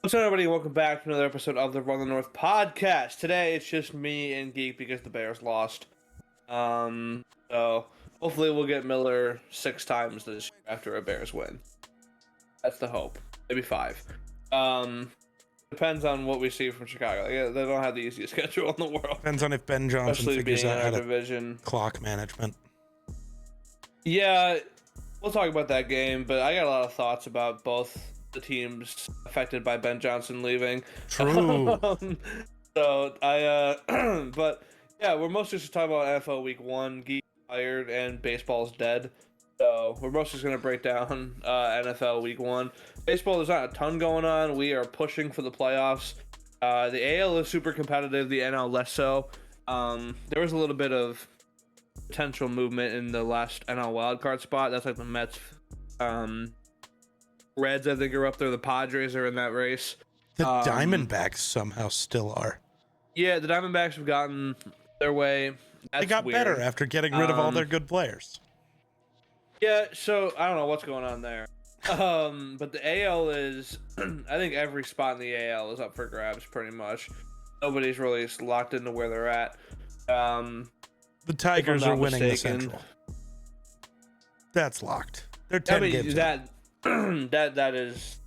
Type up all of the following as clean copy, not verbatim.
What's up, everybody? Welcome back to another episode of the Run the North podcast. Today, it's just me and Geek because the Bears lost. So hopefully we'll get Miller 6 times this year after a Bears win. That's the hope. Maybe 5. Depends on what we see from Chicago. Yeah, they don't have the easiest schedule in the world. Depends on if Ben Johnson Especially figures being out in how our to division. clock management. Yeah, we'll talk about that game, but I got a lot of thoughts about both the teams affected by Ben Johnson leaving. True. But yeah, we're mostly just talking about NFL Week 1, Geek fired, and baseball's dead. So we're mostly just going to break down NFL Week 1. Baseball, there's not a ton going on. We are pushing for the playoffs. The AL is super competitive, the NL less so. There was a little bit of potential movement in the last NL wildcard spot. That's like the Mets. Reds, I think, are up there. The Padres are in that race. The Diamondbacks somehow still are. Yeah, the Diamondbacks have gotten their way. That's They got weird. better after getting rid of all their good players. Yeah, so I don't know what's going on there. But the AL is, I think every spot in the AL is up for grabs pretty much. Nobody's really locked into where they're at. The Tigers are winning the mistaken. Central. That's locked. They're 10 games that that is,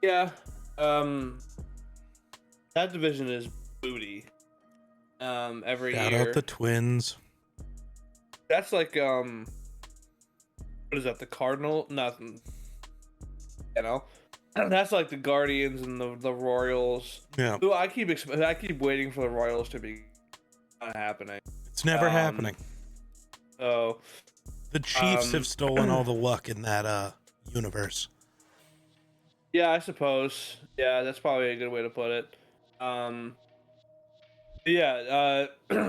yeah, that division is booty. Every Shout year. out the Twins. That's like what is that? The Cardinal? Nothing. You know, that's like the Guardians and the Royals. Yeah, Ooh, I keep waiting for the Royals to be not happening. it's never happening. So The Chiefs have stolen all the luck in that universe. yeah, I suppose. Yeah, that's probably a good way to put it.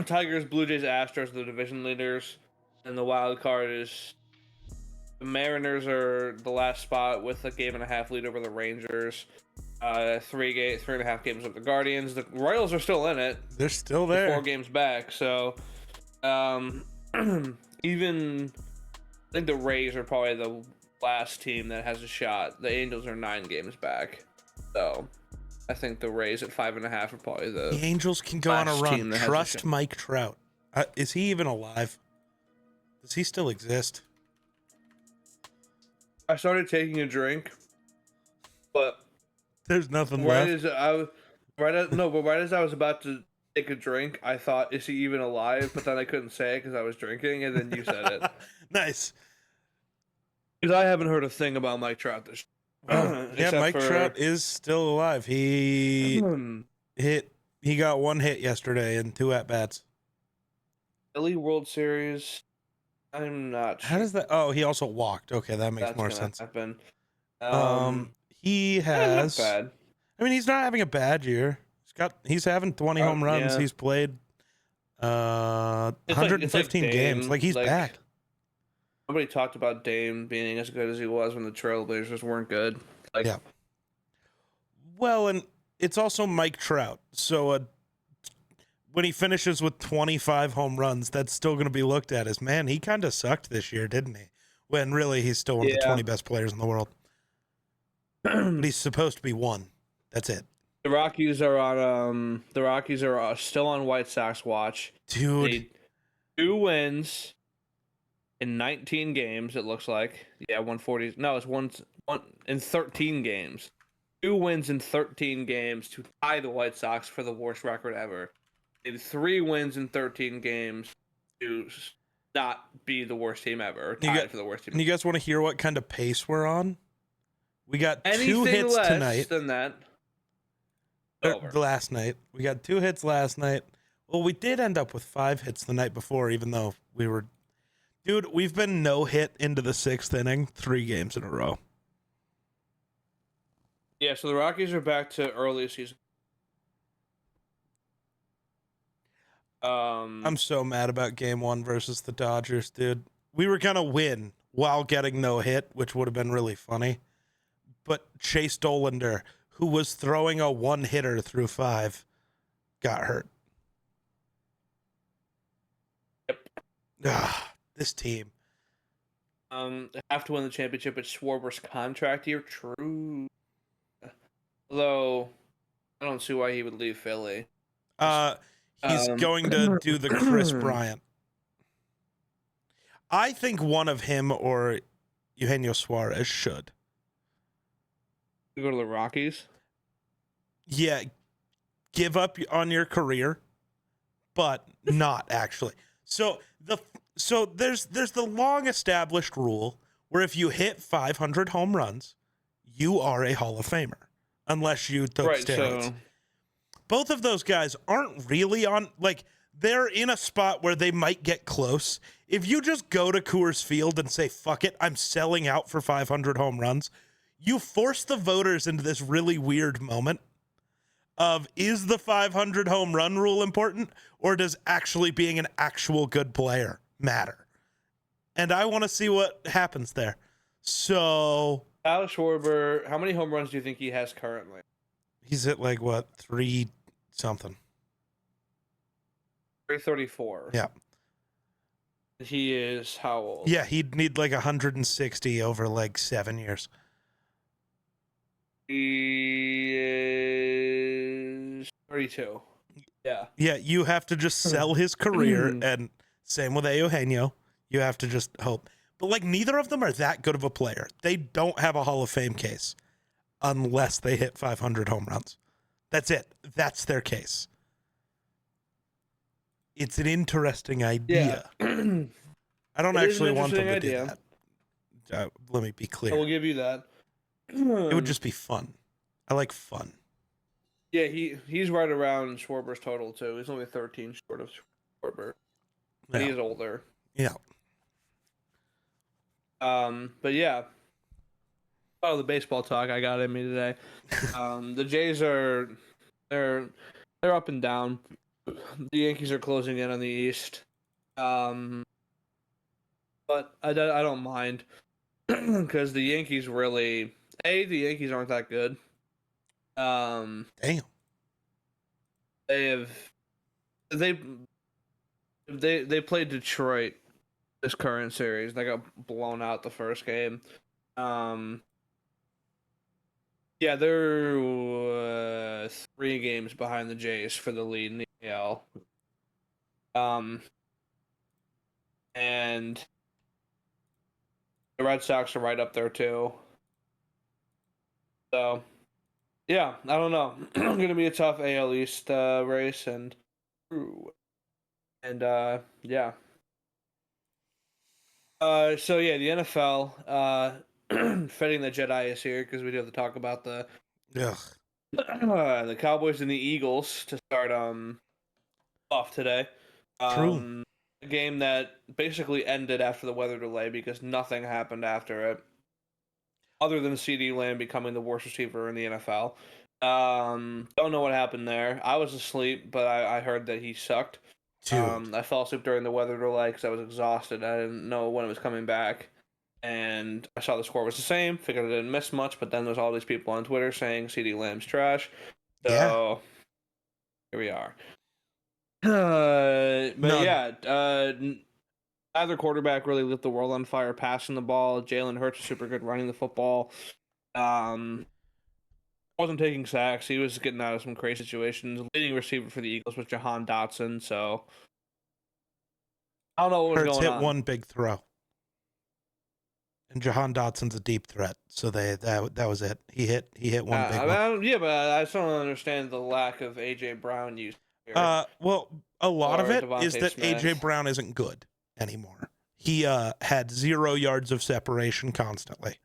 Tigers, Blue Jays, Astros are the division leaders, and the wild card is the Mariners are the last spot with a 1.5 lead over the Rangers. 3.5 games over the Guardians. The Royals are still in it. They're still They're there. 4 games back. So, even I think the Rays are probably the last team that has a shot. The Angels are 9 games back. So, I think the Rays at 5.5 are probably The Angels can go on a last team run. that has a Trust shot. Mike Trout. Is he even alive? Does he still exist? I started taking a drink, but There's nothing right left. as I was about to take a drink, I thought, is he even alive? But then I couldn't say it because I was drinking, and then you said it. Nice. Because I haven't heard a thing about Mike Trout this. Yeah, Except Mike for- Trout is still alive. He got 1 hit yesterday and 2 at bats. Philly World Series. I'm not sure. How does that? Oh, he also walked. Okay, that makes that's more gonna sense. happen. He Not has. bad. I mean, he's not having a bad year. He's having 20 home runs. Yeah. He's played It's like 115 games. Dame, Like he's back. Nobody talked about Dame being as good as he was when the Trailblazers weren't good. Like, Yeah. Well, and it's also Mike Trout. So when he finishes with 25 home runs, that's still going to be looked at as, man, he kind of sucked this year, didn't he? When really he's still one of the Yeah. 20 best players in the world. But he's supposed to be 1. That's it. The Rockies are on. The Rockies are still on White Sox watch. Dude, They 2 wins in 19 games. It looks like 140. No, it's one in 13 games. 2 wins in 13 games to tie the White Sox for the worst record ever. They had 3 wins in 13 games to not be the worst team ever, or tied for the worst team. and you guys want to hear what kind of pace we're on? We got Anything 2 hits less tonight. than that. Over. Last night. We got 2 hits last night. Well, we did end up with 5 hits the night before, even though we were... Dude, we've been no hit into the 6th inning 3 games in a row. Yeah, so the Rockies are back to early season. I'm so mad about game 1 versus the Dodgers, dude. We were going to win while getting no hit, which would have been really funny. But Chase Dollander, who was throwing a 1-hitter through 5, got hurt. Yep. This team. Have to win the championship. It's Schwarber's contract year. True. Although I don't see why he would leave Philly. He's going to do the Chris Bryant. I think one of him or Eugenio Suarez should. Go to the Rockies. Yeah, give up on your career, but not actually. So there's the long established rule where if you hit 500 home runs, you are a Hall of Famer, unless you took steroids. So both of those guys aren't really on, like, they're in a spot where they might get close. If you just go to Coors Field and say, fuck it, I'm selling out for 500 home runs, you force the voters into this really weird moment of, is the 500 home run rule important, or does actually being an actual good player matter? And I want to see what happens there. So Alex Schwarber, how many home runs do you think he has currently? He's at like what, 3 something? 334. Yeah. He is how old? Yeah, he'd need like 160 over like 7 years. He is 32. Yeah. Yeah, you have to just sell his career, and same with Eugenio. You have to just hope. But like, neither of them are that good of a player. They don't have a Hall of Fame case unless they hit 500 home runs. That's it. That's their case. It's an interesting idea. Yeah. I don't actually want them to idea. do that. Let me be clear. I will give you that. It would just be fun. I like fun. Yeah, he's right around Schwarber's total too. He's only 13 short of Schwarber. Yeah. He's older. Yeah. But yeah. Oh, the baseball talk I got in me today. The Jays they're up and down. The Yankees are closing in on the East. But I don't mind because the Yankees really the Yankees aren't that good. Damn. They played Detroit this current series. They got blown out the first game. Yeah, they're 3 games behind the Jays for the lead in the AL. And the Red Sox are right up there too. So, yeah, I don't know. Going to be a tough AL East race, and yeah. So yeah, the NFL Fetting the Jedi is here because we do have to talk about the Cowboys and the Eagles to start off today. True. A game that basically ended after the weather delay because nothing happened after it, other than CeeDee Lamb becoming the worst receiver in the NFL. Don't know what happened there. I was asleep, but I heard that he sucked. I fell asleep during the weather delay because I was exhausted. I didn't know when it was coming back. And I saw the score was the same. Figured I didn't miss much, but then there's all these people on Twitter saying CeeDee Lamb's trash. So here we are. Neither quarterback really lit the world on fire passing the ball. Jalen Hurts was super good running the football. Wasn't taking sacks. He was getting out of some crazy situations. The leading receiver for the Eagles was Jahan Dotson. So I don't know what was Hurts going hit on. one big throw. And Jahan Dotson's a deep threat, so that was it. He hit one big one. Yeah, but I still don't understand the lack of AJ Brown use here. Well, a lot of it Devontae is that Smith. AJ Brown isn't good anymore. He had 0 yards of separation constantly.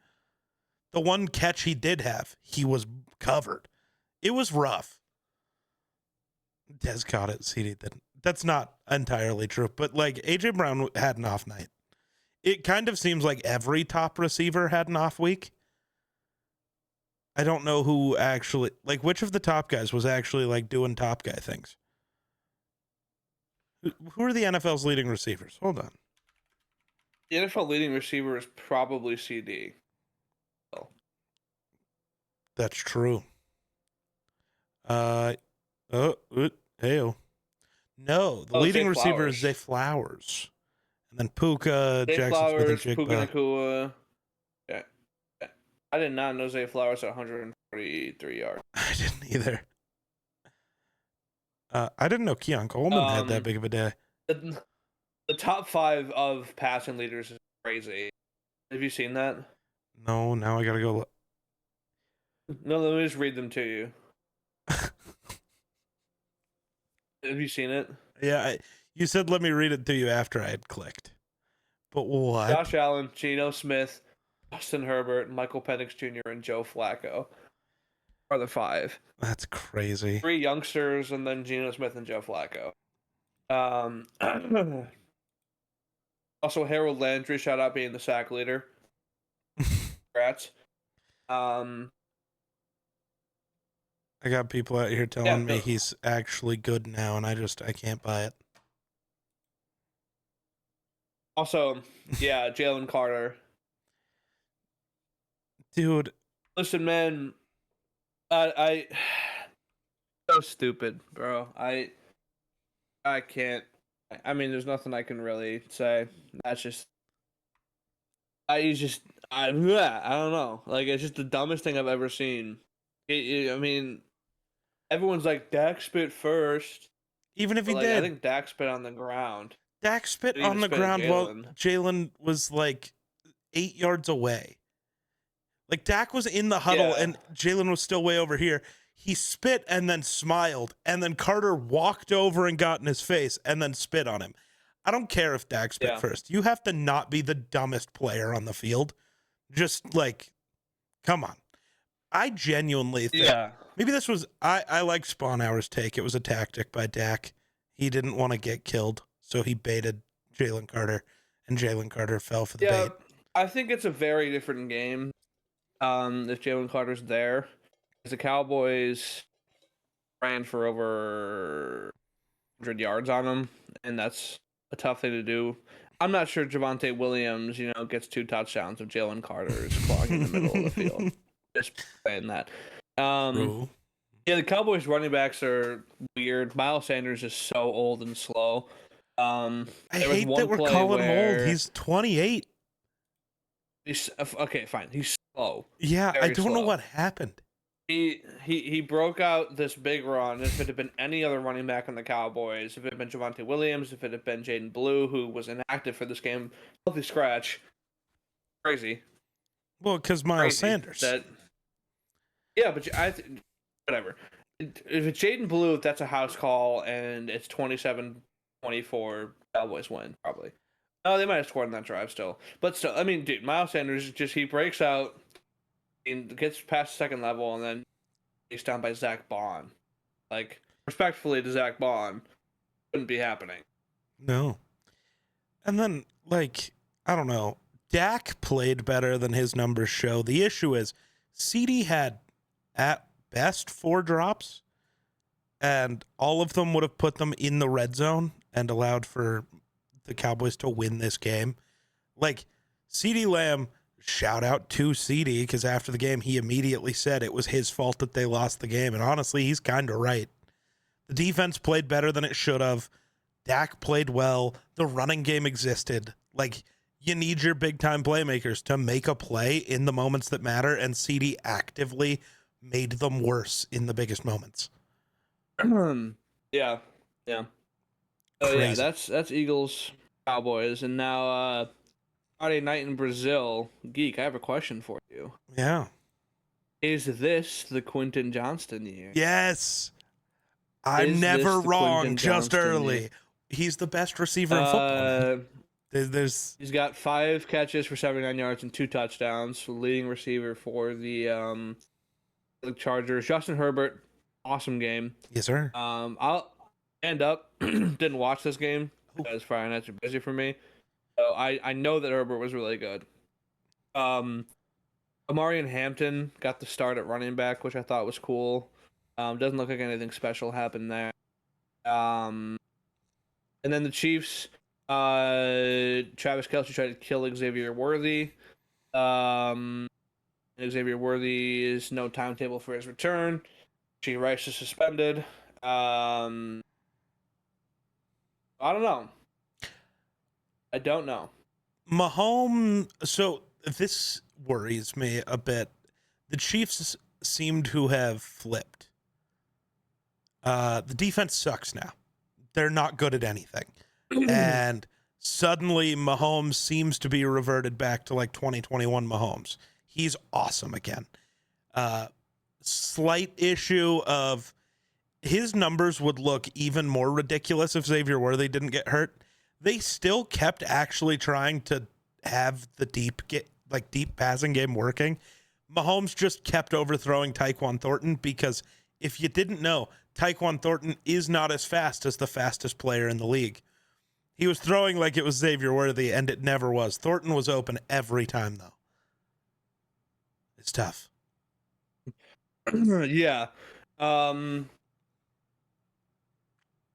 The one catch he did have, he was covered. It was rough. Des caught it, CD didn't. That's not entirely true, but like AJ Brown had an off night. It kind of seems like every top receiver had an off week. I don't know who actually, like, which of the top guys was actually like doing top guy things. Who are the NFL's leading receivers? Hold on. The NFL leading receiver is probably CD. That's true. Hey. No, the leading receiver is Zay Flowers. And then Puka, Jackson Smith, and Jigba. Puka Nakua. Yeah. I did not know Zay Flowers at 143 yards. I didn't either. I didn't know Keon Coleman had that big of a day. The top 5 of passing leaders is crazy. Have you seen that? No, now I gotta go look. No, let me just read them to you. Have you seen it? Yeah, you said let me read it to you after I had clicked. But what? Josh Allen, Geno Smith, Justin Herbert, Michael Penix Jr., and Joe Flacco are the 5. That's crazy. 3 youngsters, and then Geno Smith and Joe Flacco. Also, Harold Landry, shout out being the sack leader. Congrats. I got people out here telling me he's actually good now, and I can't buy it. Also, yeah, Jalen Carter. Dude. Listen, man. I so stupid, bro. I can't. I mean, there's nothing I can really say. That's just. I don't know. Like, it's just the dumbest thing I've ever seen. I mean, everyone's like, Dak spit first. Even if he like, did. I think Dak spit on the ground. Dak spit on the ground while Jalen was like 8 yards away. Like, Dak was in the huddle and Jalen was still way over here. He spit and then smiled, and then Carter walked over and got in his face and then spit on him. I don't care if Dak spit first. You have to not be the dumbest player on the field. Just, like, come on. I genuinely think maybe this was I like Spawnhour's take. It was a tactic by Dak. He didn't want to get killed, so he baited Jalen Carter, and Jalen Carter fell for the bait. I think it's a very different game if Jalen Carter's there. The Cowboys ran for over 100 yards on him, and that's a tough thing to do. I'm not sure Javonte Williams, gets 2 touchdowns if Jalen Carter is clogging in the middle of the field. Just saying that. Yeah, the Cowboys running backs are weird. Miles Sanders is so old and slow. I hate that we're calling him old. He's 28. Okay, fine. He's slow. Yeah, I don't know what happened. He broke out this big run. If it had been any other running back on the Cowboys, if it had been Javonte Williams, if it had been Jaden Blue, who was inactive for this game, healthy scratch, crazy. Well, because Miles Sanders. But whatever. If it's Jaden Blue, that's a house call, and it's 27-24, Cowboys win, probably. Oh, they might have scored in that drive still. But still, I mean, dude, Miles Sanders, he breaks out, and gets past the second level, and then he's down by Zach Bond. Like, respectfully to Zach Bond, wouldn't be happening. No. And then, like, I don't know. Dak played better than his numbers show. The issue is, CD had, at best, 4 drops, and all of them would have put them in the red zone and allowed for the Cowboys to win this game. Like, CeeDee Lamb, shout out to CD, because after the game he immediately said it was his fault that they lost the game, and honestly, he's kind of right. The defense played better than it should have. Dak played well. The running game existed. Like, you need your big-time playmakers to make a play in the moments that matter, and CD actively made them worse in the biggest moments. Yeah. Oh yeah, that's Eagles Cowboys, and now Friday night in Brazil. Geek, I have a question for you. Yeah. Is this the Quentin Johnston year? Yes. I'm never wrong. Just early. Year? He's the best receiver in football. He's got 5 catches for 79 yards and 2 touchdowns. Leading receiver for the Chargers. Justin Herbert, awesome game. Yes, sir. I'll end up. Didn't watch this game because Friday nights are busy for me. So I know that Herbert was really good. Amari and Hampton got the start at running back, which I thought was cool. Doesn't look like anything special happened there. And then the Chiefs, Travis Kelce tried to kill Xavier Worthy. Xavier Worthy is no timetable for his return. G. Rice is suspended. I don't know. Mahomes, so this worries me a bit. the Chiefs seem to have flipped. The defense sucks now. They're not good at anything. And suddenly Mahomes seems to be reverted back to like 2021 Mahomes. He's awesome again. Slight issue of his numbers would look even more ridiculous if Xavier Worthy didn't get hurt. They still kept actually trying to have the deep passing game working. Mahomes just kept overthrowing Tyquan Thornton because if you didn't know, Tyquan Thornton is not as fast as the fastest player in the league. He was throwing like it was Xavier Worthy, and it never was. Thornton was open every time, though. It's tough. Yeah.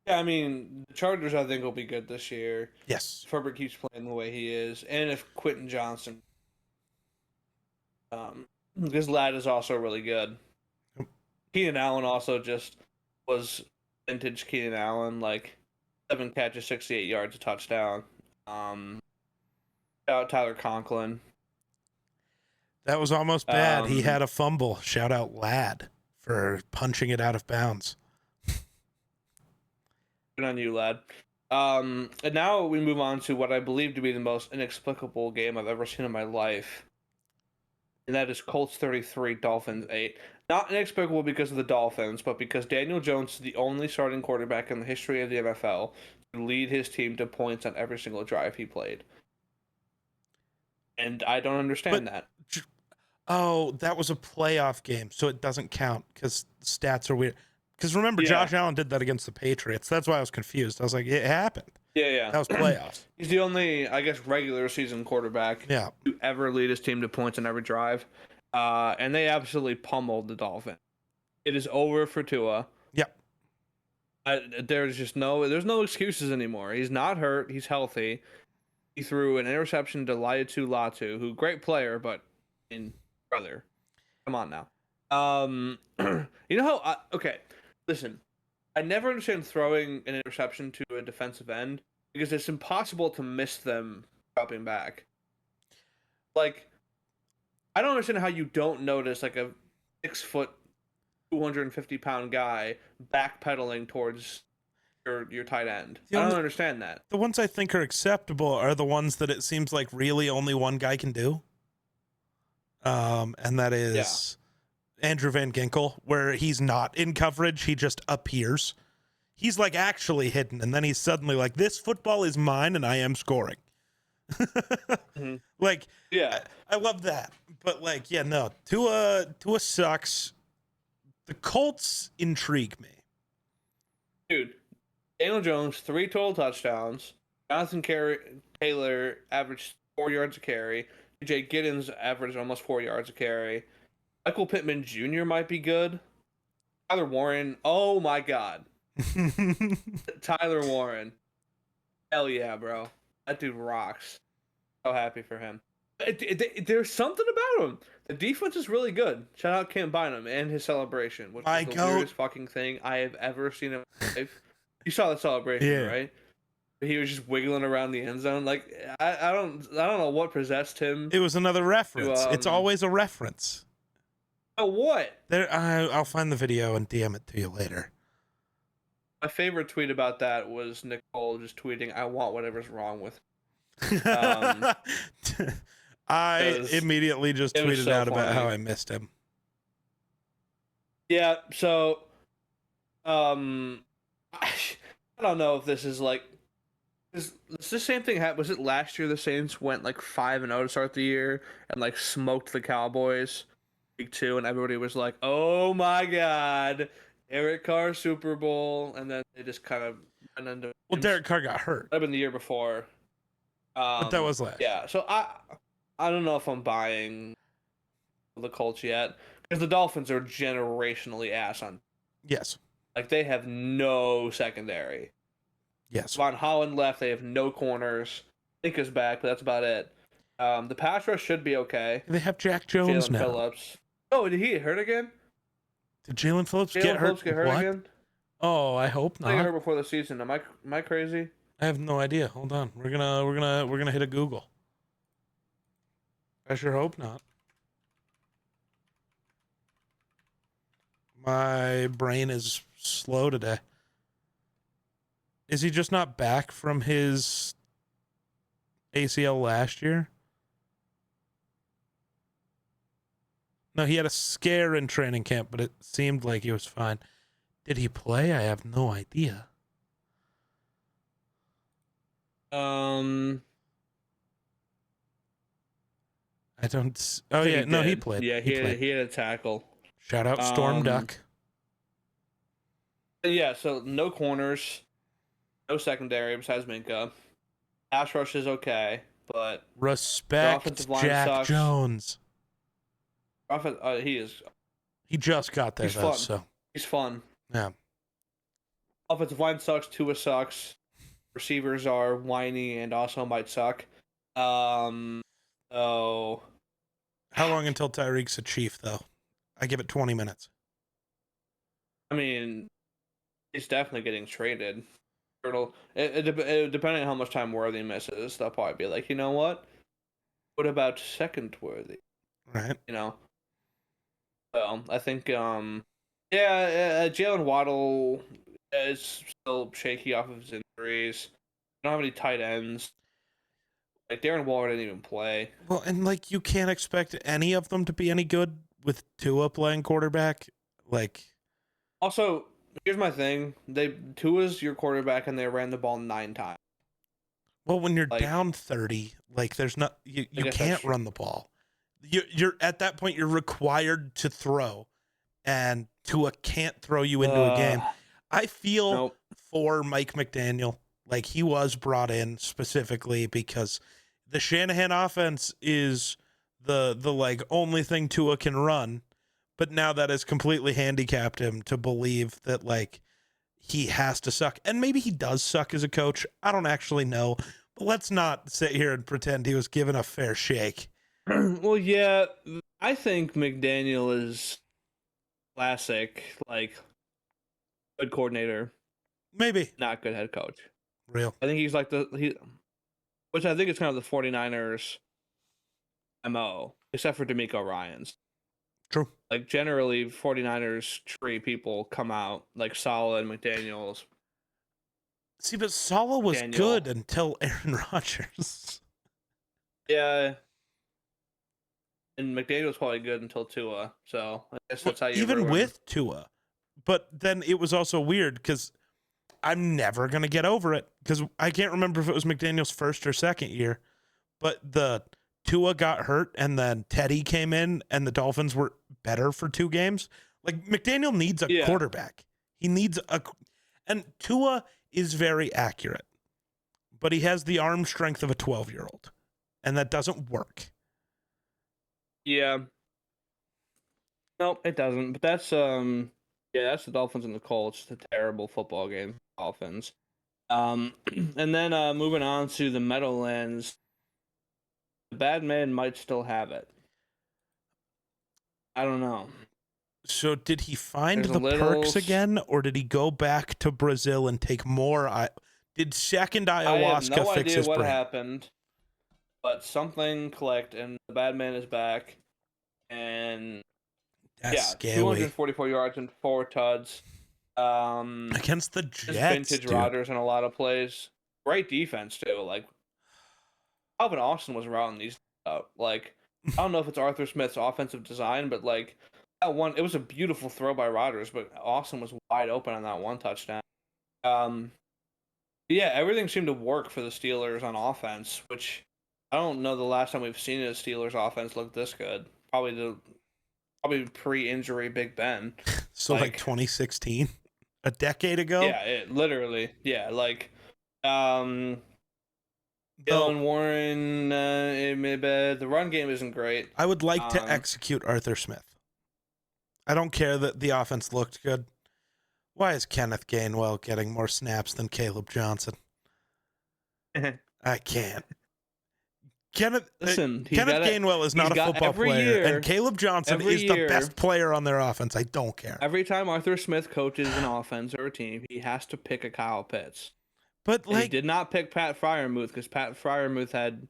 Yeah, I mean, the Chargers, I think, will be good this year. Yes. If Herbert keeps playing the way he is, and if Quentin Johnson, this lad is also really good. Keenan Allen also just was vintage Keenan Allen, like 7 catches, 68 yards, a touchdown. Shout out Tyler Conklin. That was almost bad. He had a fumble. Shout out Lad for punching it out of bounds. Good on you, lad. And now we move on to what I believe to be the most inexplicable game I've ever seen in my life. And that is Colts 33, Dolphins 8. Not inexplicable because of the Dolphins, but because Daniel Jones is the only starting quarterback in the history of the NFL to lead his team to points on every single drive he played. And I don't understand that. Oh, that was a playoff game, so it doesn't count because stats are weird. Because remember, Josh Allen did that against the Patriots. That's why I was confused. I was like, it happened. Yeah. That was playoffs. He's the only, I guess, regular season quarterback to ever lead his team to points on every drive. And they absolutely pummeled the Dolphins. It is over for Tua. Yep. There's no excuses anymore. He's not hurt. He's healthy. He threw an interception to Latu, who great player, but brother, come on now. You know how? Okay, listen. I never understand throwing an interception to a defensive end because it's impossible to miss them dropping back. Like, I don't understand how you don't notice like a 6 foot, 250-pound guy backpedaling towards your tight end. I don't understand that. The ones I think are acceptable are the ones that it seems like really only one guy can do. And that is Andrew Van Ginkel, where he's not in coverage. He just appears. He's like actually hidden. And then he's suddenly like, this football is mine and I am scoring. Mm-hmm. Like, I love that. But like, no, Tua sucks. The Colts intrigue me. Dude, Daniel Jones, 3 total touchdowns. Jonathan Taylor averaged 4 yards a carry. DJ Giddens averaged almost 4 yards a carry. Michael Pittman Jr. might be good. Tyler Warren, oh my God. Tyler Warren. Hell yeah, bro. That dude rocks. So happy for him. There's something about him. The defense is really good. Shout out Cam Bynum and his celebration, which is the weirdest fucking thing I have ever seen in my life. You saw the celebration, right? He was just wiggling around the end zone. Like I don't know what possessed him. It was another reference. It's always a reference. Oh, what? I'll find the video and DM it to you later. My favorite tweet about that was Nicole just tweeting, "I want whatever's wrong with." I immediately just tweeted out about how I missed him. Yeah. So, I don't know if this is like. Is the same thing happened? Was it last year the Saints went like 5-0 to start the year and like smoked the Cowboys week 2 and everybody was like, "Oh my God, Derek Carr Super Bowl," and then they just kind of went into. Well, Derek Carr got hurt. That'd been the year before. But that was last. Yeah, so I don't know if I'm buying the Colts yet because the Dolphins are generationally ass on. Yes. Like they have no secondary. Yes. Von Holland left. They have no corners. Lincoln's back, but that's about it. The pass rush should be okay. They have Jack Jones now. Phillips. Oh, did he get hurt again? Did Jalen Phillips get hurt again? Oh, I hope not. I got hurt before the season. Am I crazy? I have no idea. Hold on. We're gonna hit a Google. I sure hope not. My brain is slow today. Is he just not back from his ACL last year? No, he had a scare in training camp, but it seemed like he was fine. Did he play? I have no idea. I don't. Oh I think yeah, no, he did. played. Yeah, he played. he had a tackle. Shout out Storm Duck. Yeah, so no corners, no secondary besides Minka. Pass rush is okay, but the Respect offensive line Jack sucks. Jones. He is. He just got there He's though, fun. so He's fun. yeah. Offensive line sucks. Tua sucks. Receivers are whiny and also might suck. Oh, How long until Tyreek's a Chief though? I give it 20 minutes. I mean, he's definitely getting traded. Depending on how much time Worthy misses, they'll probably be like, you know what? What about second Worthy? Right. You know. So I think, Jalen Waddle is still shaky off of his injuries. Don't have any tight ends. Like Darren Waller didn't even play. Well, and like you can't expect any of them to be any good with Tua playing quarterback. Like, Also, here's my thing: Tua's your quarterback, and they ran the ball 9 times. well, when you're Like, down 30, like there's not you guess that's can't true. run the ball. You're at that point you're required to throw, and Tua can't throw you into a game. I feel Nope. for Mike McDaniel, like he was brought in specifically because the Shanahan offense is the like only thing Tua can run, but now that has completely handicapped him to believe that like he has to suck. And maybe he does suck as a coach. I don't actually know. But let's not sit here and pretend he was given a fair shake. Well, yeah, I think McDaniel is classic, like good coordinator, Maybe. not good head coach. Real. I think he's like which I think is kind of the 49ers MO, except for D'Amico Ryans. True. Like generally 49ers tree people come out like solid McDaniels. See, but Sala was Daniel. good until Aaron Rodgers. Yeah. And McDaniel's probably good until Tua, so I guess that's how you Even ruin. with Tua. But then it was also weird because I'm never going to get over it because I can't remember if it was McDaniel's first or second year, but the Tua got hurt and then Teddy came in and the Dolphins were better for 2 games. Like McDaniel needs a quarterback. He needs and Tua is very accurate, but he has the arm strength of a 12-year-old, and that doesn't work. Yeah. Nope, it doesn't. But that's that's the Dolphins and the Colts. It's a terrible football game. Dolphins. And then moving on to the Meadowlands. The bad man might still have it. I don't know. So did he find There's the a little perks again, or did he go back to Brazil and take more? Did second I ayahuasca have no fix idea his what brain? happened, but something clicked, and the bad man is back. And That's scary. 244 yards and 4 tuds. Against the Just Jets, vintage dude. Rodgers in a lot of plays. Great defense too. Like Alvin Austin was routing these out. Like I don't know if it's Arthur Smith's offensive design, but like that one, it was a beautiful throw by Rodgers, but Austin was wide open on that one touchdown. Yeah, everything seemed to work for the Steelers on offense, which I don't know the last time we've seen a Steelers offense look this good. Probably pre-injury Big Ben. So like 2016, a decade ago. Yeah, literally. Yeah, like Dylan Warren. The run game isn't great. I would like to execute Arthur Smith. I don't care that the offense looked good. Why is Kenneth Gainwell getting more snaps than Caleb Johnson? I can't. Kenneth Gainwell is not a football player, and Caleb Johnson is the best player on their offense. I don't care. Every time Arthur Smith coaches an offense or a team, he has to pick a Kyle Pitts. But he did not pick Pat Freiermuth because Pat Freiermuth had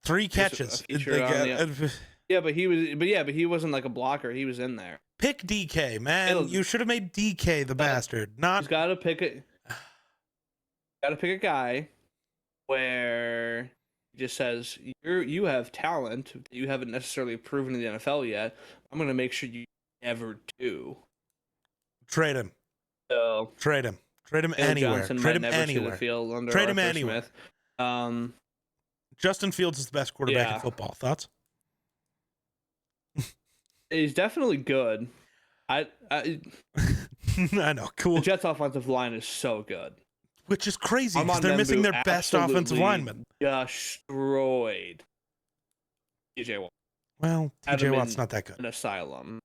3 catches. Yeah, but he wasn't like a blocker. He was in there. Pick DK, man. You should have made DK the bastard. Not. He's got to pick it. Got to pick a guy where he just says you have talent that you haven't necessarily proven in the NFL yet. I'm gonna make sure you never do. Trade him. So trade him anywhere. Johnson Trade him never see the anywhere. field under Trade him Arthur anywhere. Smith. Justin Fields is the best quarterback in football. Thoughts? He's definitely good. I I know. Cool. The Jets' offensive line is so good. Which is crazy because they're missing their best offensive lineman. Destroyed TJ Watt. Well, TJ Watt's not that good. An asylum.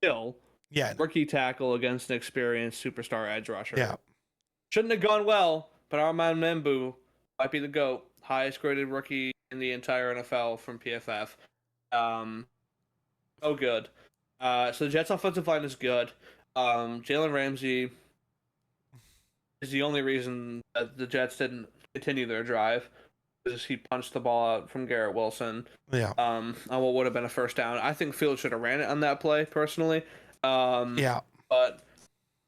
Still, yeah. Rookie tackle against an experienced superstar edge rusher. Yeah. Shouldn't have gone well, but our man Membu might be the GOAT. Highest graded rookie in the entire NFL from PFF. Oh, good. So the Jets' offensive line is good. Jalen Ramsey is the only reason that the Jets didn't continue their drive, because he punched the ball out from Garrett Wilson. Yeah. On what would have been a first down. I think Fields should have ran it on that play, personally. Yeah. But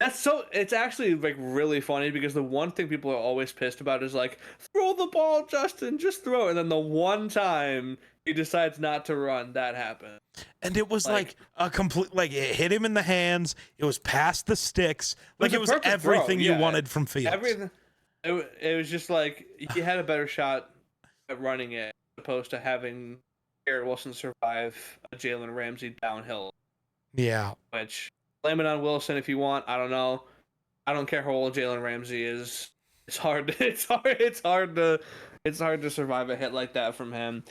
it's actually like really funny, because the one thing people are always pissed about is like, throw the ball, Justin, just throw it. And then the one time he decides not to run, that happened. And it was like a complete, like it hit him in the hands. It was past the sticks. Like it was everything you wanted from Fields. Everything. It was just like he had a better shot at running it, as opposed to having Garrett Wilson survive a Jalen Ramsey downhill. Yeah. Which, blame it on Wilson if you want. I don't know. I don't care how old Jalen Ramsey is. It's hard. It's hard to survive a hit like that from him.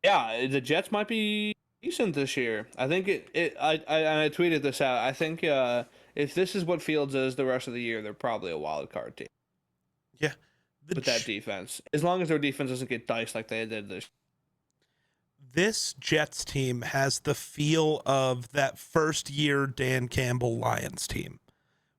Yeah, the Jets might be decent this year. I think I tweeted this out. I think if this is what Fields is the rest of the year, they're probably a wild card team. Yeah. With that defense. As long as their defense doesn't get diced like they did this Jets team has the feel of that first year Dan Campbell Lions team,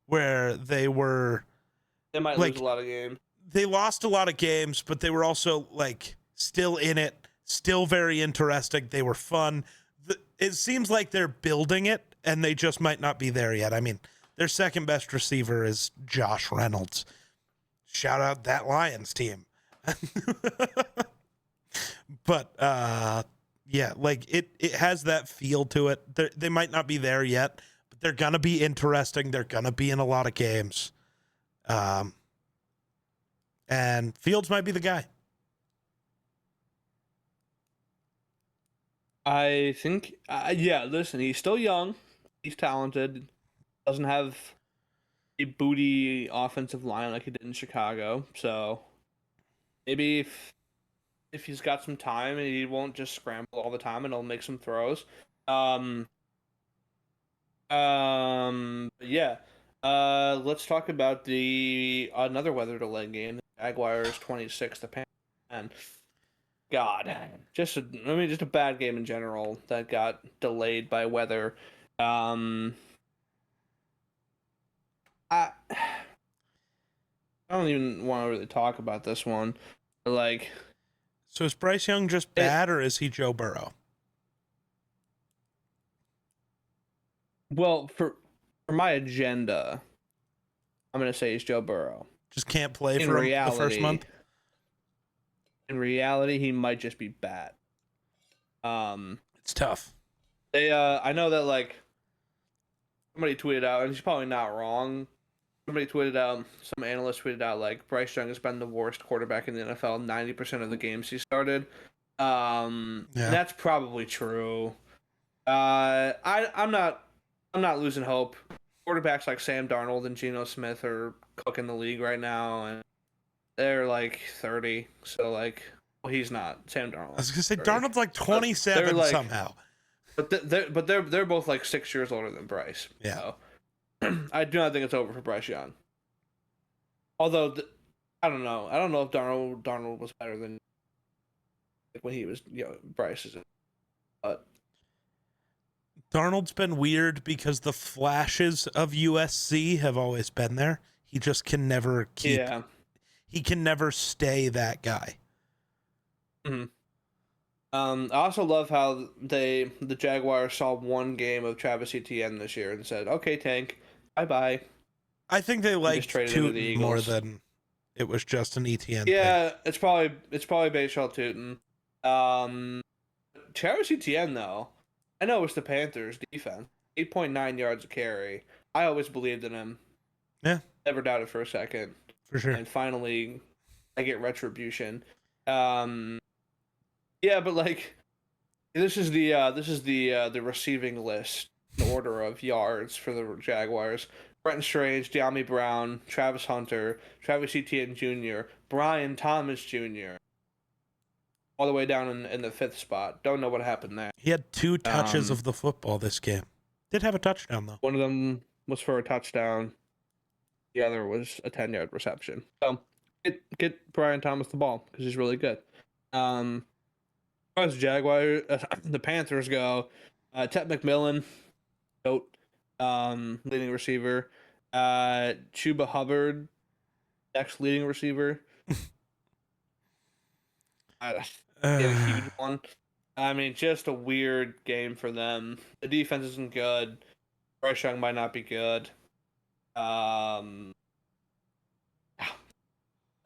where they might lose a lot of games. They lost a lot of games, but they were also like still in it. Still very interesting. They were fun. It seems like they're building it, and they just might not be there yet. I mean, their second best receiver is Josh Reynolds. Shout out that Lions team. But, yeah, like it has that feel to it. They might not be there yet, but they're going to be interesting. They're going to be in a lot of games. And Fields might be the guy. I think, yeah, listen, he's still young. He's talented. Doesn't have a booty offensive line like he did in Chicago. So maybe if he's got some time and he won't just scramble all the time, and he'll make some throws. Yeah. Let's talk about another weather delay game. The Jaguars 26 to Pan. God, just a bad game in general that got delayed by weather. I don't even want to really talk about this one. Like, so is Bryce Young just bad, or is he Joe Burrow? Well, for my agenda, I'm gonna say he's Joe Burrow. Just can't play for the first month. In reality, he might just be bad. It's tough. I know that, like, somebody tweeted out, and he's probably not wrong. Some analyst tweeted out, like, Bryce Young has been the worst quarterback in the NFL 90% of the games he started. And that's probably true. I'm not losing hope. Quarterbacks like Sam Darnold and Geno Smith are cooking the league right now, and they're like 30, so like, well, he's not. Sam Darnold. I was gonna say 30. Darnold's like 27 like, somehow. But they're both like 6 years older than Bryce. Yeah. So I do not think it's over for Bryce Young. Although I don't know. I don't know if Darnold was better than when he was Bryce's. But Darnold's been weird because the flashes of USC have always been there. He just can never keep. Yeah. He can never stay that guy. Mm-hmm. I also love how the Jaguars saw one game of Travis Etienne this year and said, "Okay, Tank, bye bye," I think they and just liked traded him to the Tootin more Eagles. than it was just an ETN thing. Yeah, it's probably Baseball Tootin. Um, Travis Etienne though, I know it's the Panthers defense, 8.9 yards a carry. I always believed in him. Yeah, Never doubted for a second. for sure. And finally, I get retribution. Um, yeah, but like this is the receiving list in order of yards for the Jaguars. Brenton Strange, De'Ami Brown, Travis Hunter, Travis Etienne Jr., Brian Thomas Jr. all the way down in the fifth spot. Don't know what happened there. He had 2 touches Um, of the football this game. Did have a touchdown though. one of them was for a touchdown. The other was a 10-yard reception. So get Brian Thomas the ball because he's really good. As far as Jaguar, the Panthers go, Ted McMillan, goat, leading receiver. Chuba Hubbard, next leading receiver. He had a huge one. I mean, just a weird game for them. The defense isn't good. Bryce Young might not be good.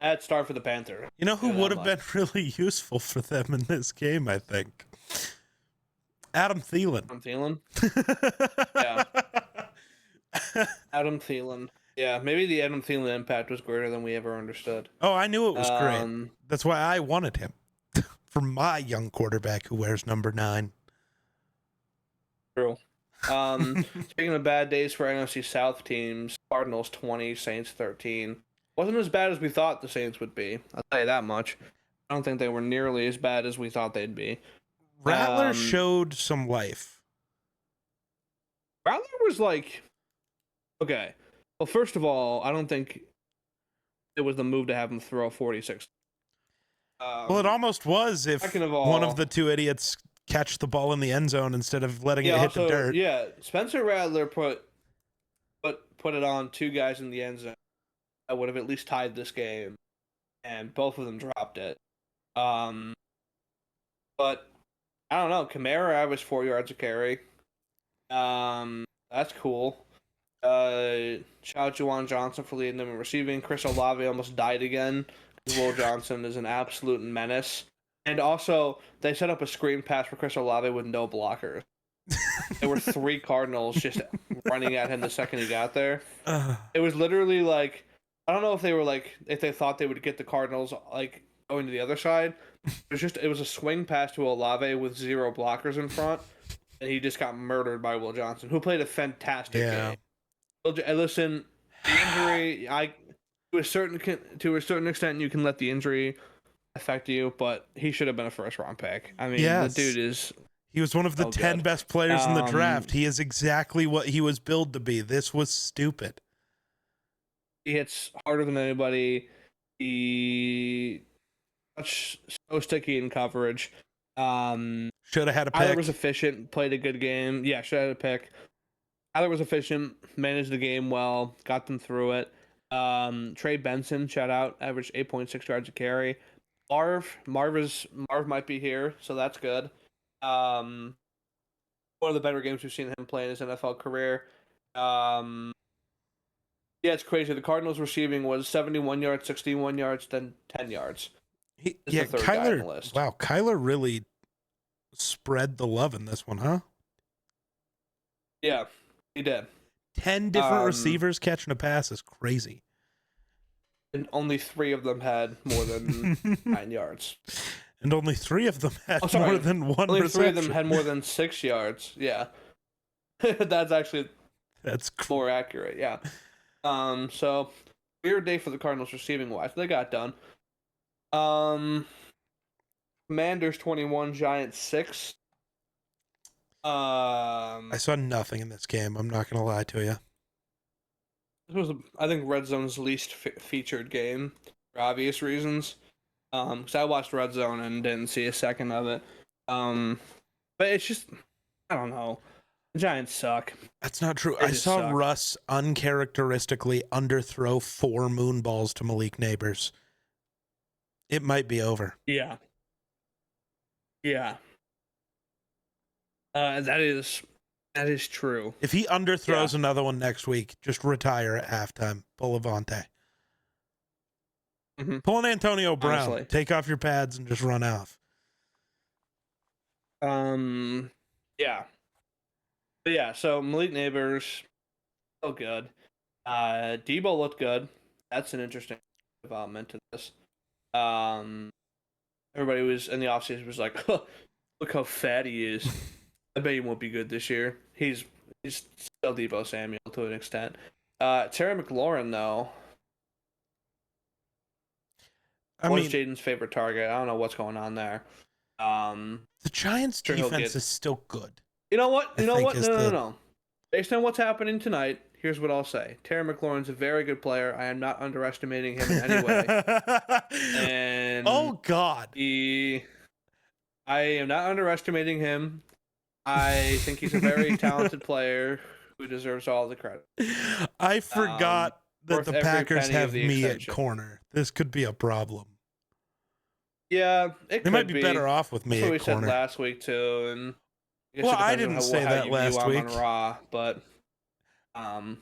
At start for the Panthers. You know who That would have much. been really useful for them in this game, I think? Adam Thielen. Adam Thielen. Yeah. Adam Thielen. Yeah, maybe the Adam Thielen impact was greater than we ever understood. Oh, I knew it was great. Um, That's why I wanted him for my young quarterback who wears number 9. True. Speaking of bad days for NFC South teams, Cardinals 20, Saints 13. Wasn't as bad as we thought the Saints would be. I'll tell you that much. I don't think they were nearly as bad as we thought they'd be. Rattler showed some life. Rattler was like, okay. Well, first of all, I don't think it was the move to have him throw 46. Well, it almost was if second of all, one of the 2 idiots catch the ball in the end zone instead of letting it hit the dirt. Yeah, Spencer Rattler put it on 2 guys in the end zone. I would have at least tied this game, and both of them dropped it. But I don't know. Kamara averaged 4 yards a carry. That's cool. Shout out Juwan Johnson for leading them in receiving. Chris Olave almost died again. Will Johnson is an absolute menace. And also, they set up a screen pass for Chris Olave with no blockers. There were 3 Cardinals just running at him the second he got there. It was literally like, I don't know if they thought they would get the Cardinals like going to the other side. It was a swing pass to Olave with 0 blockers in front, and he just got murdered by Will Johnson, who played a fantastic game. And listen, the injury, to a certain extent, you can let the injury affect you, but he should have been a first-round pick. I mean, the dude is. He was one of the 10 good. best players in the draft. He is exactly what he was billed to be. This was stupid. He hits harder than anybody. He so sticky in coverage. Should have had a pick. Tyler was efficient, played a good game. Yeah, should have had a pick. Tyler was efficient, managed the game well, got them through it. Trey Benson, shout out, averaged 8.6 yards a carry. Marv might be here, so that's good. One of the better games we've seen him play in his NFL career. Yeah, it's crazy. The Cardinals receiving was 71 yards, 61 yards, then 10 yards. Kyler. Wow, Kyler really spread the love in this one, huh? Yeah, he did. 10 different receivers catching a pass is crazy. And only 3 of them had more than 9 yards. And only 3 of them had more than 1 only reception. 3 of them had more than 6 yards. Yeah. That's more accurate, yeah. So weird day for the Cardinals receiving wise. They got done. Commanders 21, Giants 6. I saw nothing in this game. I'm not gonna lie to you. This was, I think, Red Zone's least featured game for obvious reasons. Because I watched Red Zone and didn't see a second of it. But it's just, I don't know. The Giants suck. That's not true. I saw Russ uncharacteristically underthrow 4 moonballs to Malik Neighbors. It might be over. Yeah. Yeah. That is true. If he underthrows another one next week, just retire at halftime. Pull Avante. Mm-hmm. Pull an Antonio Brown. Honestly. Take off your pads and just run off. Yeah. But yeah, so Malik Neighbors, so good. Debo looked good. That's an interesting development to this. Everybody was in the offseason was like, huh, look how fat he is. I bet he won't be good this year. He's still Debo Samuel to an extent. Terry McLaurin though was Jaden's favorite target. I don't know what's going on there. The Giants' sure defense is still good. You know what? No. Based on what's happening tonight, here's what I'll say. Terry McLaurin's a very good player. I am not underestimating him in any way. And oh God, I am not underestimating him. I think he's a very talented player who deserves all the credit. I forgot that the Packers have me extension. at corner. This could be a problem. Yeah, they might be better off with me. That's what we said last week too, and I didn't say that last week. Raw, but to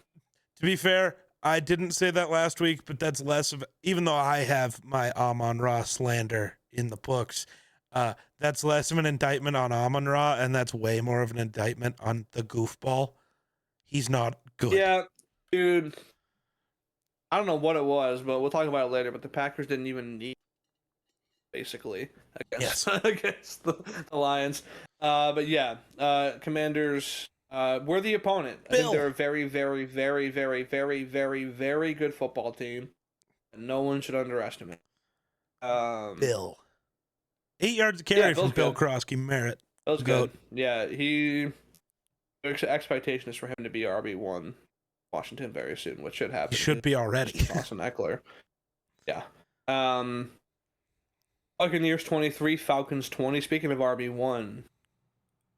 be fair, I didn't say that last week, but that's less of, even though I have my Amon-Ra slander in the books, that's less of an indictment on Amon-Ra, and that's way more of an indictment on the goofball. He's not good. Yeah, dude. I don't know what it was, but we'll talk about it later. But the Packers didn't even need, basically, against the Lions. But yeah, Commanders were the opponent. I think they're a very, very, very, very, very, very, very good football team, and no one should underestimate. Bill. 8 yards of carry from Bill Krosky Merritt. That was good. Yeah, expectation is for him to be RB1 Washington very soon, which should happen. He should be already. Austin Eckler. Yeah. Buccaneers 23, Falcons 20. Speaking of RB1,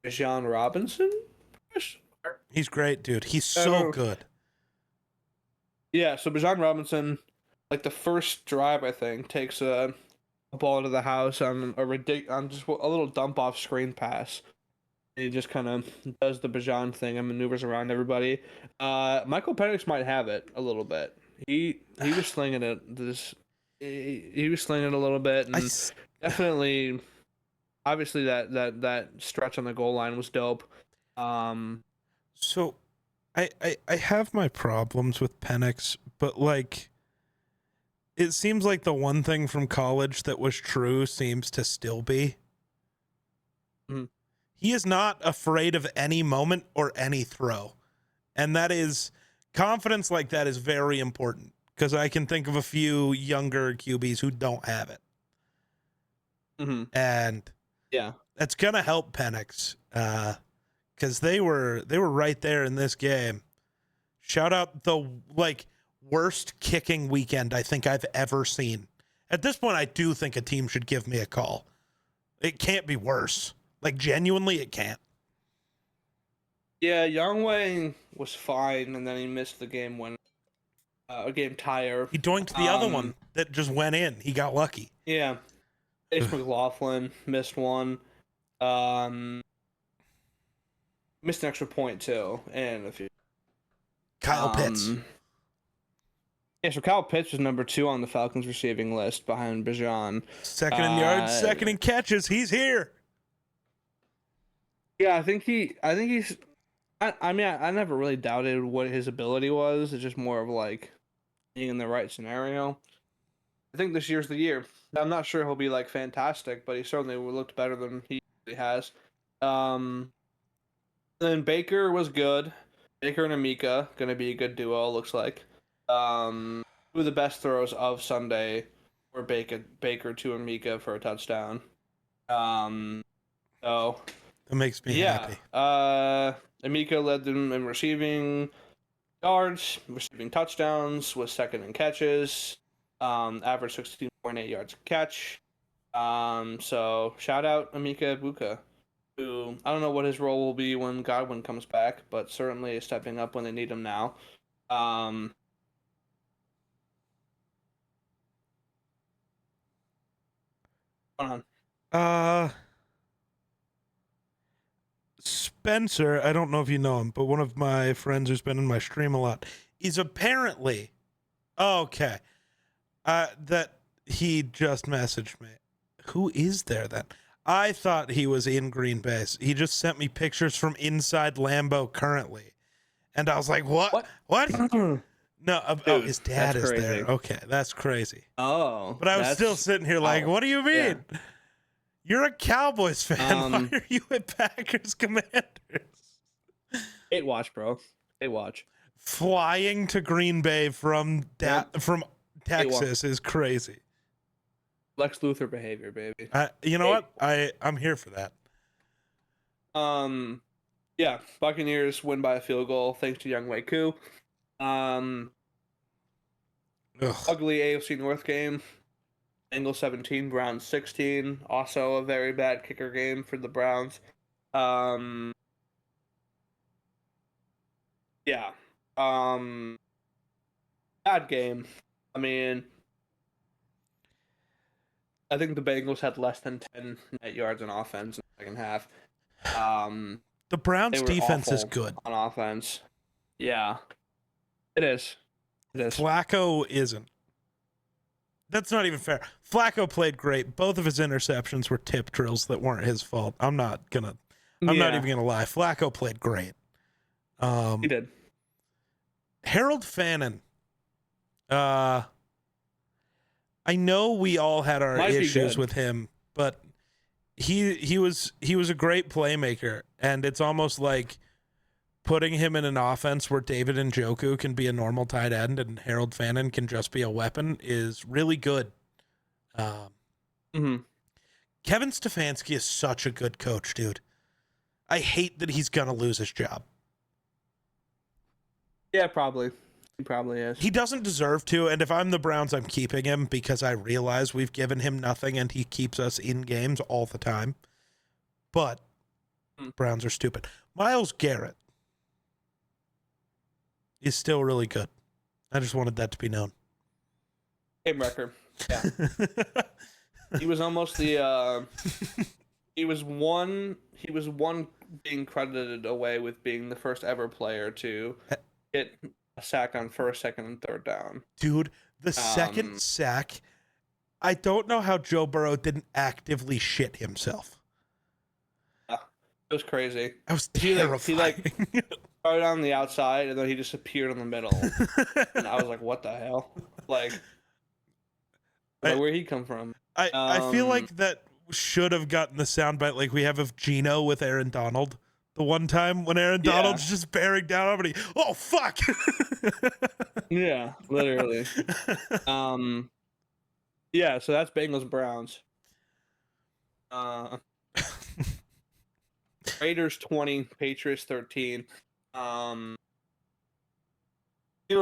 Bijan Robinson? He's great, dude. He's so good. Yeah, so Bijan Robinson, like the first drive, I think, takes a ball into the house on just a little dump off screen pass. He just kind of does the Bijan thing and maneuvers around everybody. Michael Penix might have it a little bit. He was slinging it. He was slinging it a little bit, and definitely, obviously that stretch on the goal line was dope. So, I have my problems with Penix, but like, it seems like the one thing from college that was true seems to still be. Mm-hmm. He is not afraid of any moment or any throw. And that is, confidence like that is very important, because I can think of a few younger QBs who don't have it. Mm-hmm. And yeah, that's going to help Penix, because they were right there in this game. Shout out the worst kicking weekend I think I've ever seen. At this point, I do think a team should give me a call. It can't be worse. Like, genuinely, it can't. Yeah, Youngway was fine, and then he missed the game when a game tire. He doinked the other one that just went in. He got lucky. Yeah. Ace McLaughlin missed one. Missed an extra point, too. And a few. Kyle Pitts. Yeah, so Kyle Pitts was number 2 on the Falcons receiving list behind Bijan. Second in yards, second in catches. He's here. Yeah, I think he's. I mean, I never really doubted what his ability was. It's just more of like being in the right scenario. I think this year's the year. I'm not sure he'll be like fantastic, but he certainly looked better than he has. Then Baker was good. Baker and Amika gonna be a good duo. Looks like. Two of the best throws of Sunday were Baker to Amika for a touchdown. So. That makes me happy. Amika led them in receiving yards, receiving touchdowns, was second in catches, average 16.8 yards a catch. So shout out Amika Ibuka, who I don't know what his role will be when Godwin comes back, but certainly is stepping up when they need him now. Hold on. Spencer, I don't know if you know him, but one of my friends who's been in my stream a lot, is apparently okay. That he just messaged me. Who is there then? I thought he was in Green Bay. He just sent me pictures from inside Lambeau currently. And I was like, what? What? No, oh, Dude, his dad is crazy. there. Okay, that's crazy. Oh. But I was still sitting here like, what do you mean? Yeah. You're a Cowboys fan. Why are you at Packers Commanders? Hate watch, bro. Hate watch. Flying to Green Bay from Texas is crazy. Lex Luthor behavior, baby. You know what? I'm here for that. Yeah, Buccaneers win by a field goal thanks to Young Wei Koo. Ugly AFC North game. Bengals 17, Browns 16. Also a very bad kicker game for the Browns. Yeah. Bad game. I mean, I think the Bengals had less than 10 net yards on offense in the second half. The Browns defense is good on offense. Yeah, it is. It is. Flacco isn't. That's not even fair. Flacco played great. Both of his interceptions were tip drills that weren't his fault. I'm not even gonna lie. Flacco played great. He did. Harold Fannin. I know we all had our issues with him, but he was a great playmaker, and it's almost like putting him in an offense where David Njoku can be a normal tight end and Harold Fannin can just be a weapon is really good. Kevin Stefanski is such a good coach, dude. I hate that he's gonna lose his job. Yeah, probably. He probably is. He doesn't deserve to, and if I'm the Browns, I'm keeping him because I realize we've given him nothing and he keeps us in games all the time. But Browns are stupid. Myles Garrett is still really good. I just wanted that to be known. Game record. Yeah. He was almost the he was one being credited away with being the first ever player to get a sack on first, second, and third down. Dude, the second sack, I don't know how Joe Burrow didn't actively shit himself. Yeah, it was crazy. That was terrifying. He started on the outside, and then he just appeared in the middle. And I was like, what the hell? Like where'd he come from? I feel like that should have gotten the soundbite like we have of Gino with Aaron Donald. The one time when Aaron Donald's just bearing down over me. Oh, fuck! Yeah, literally. Yeah, so that's Bengals-Browns. Raiders 20, Patriots 13. Geno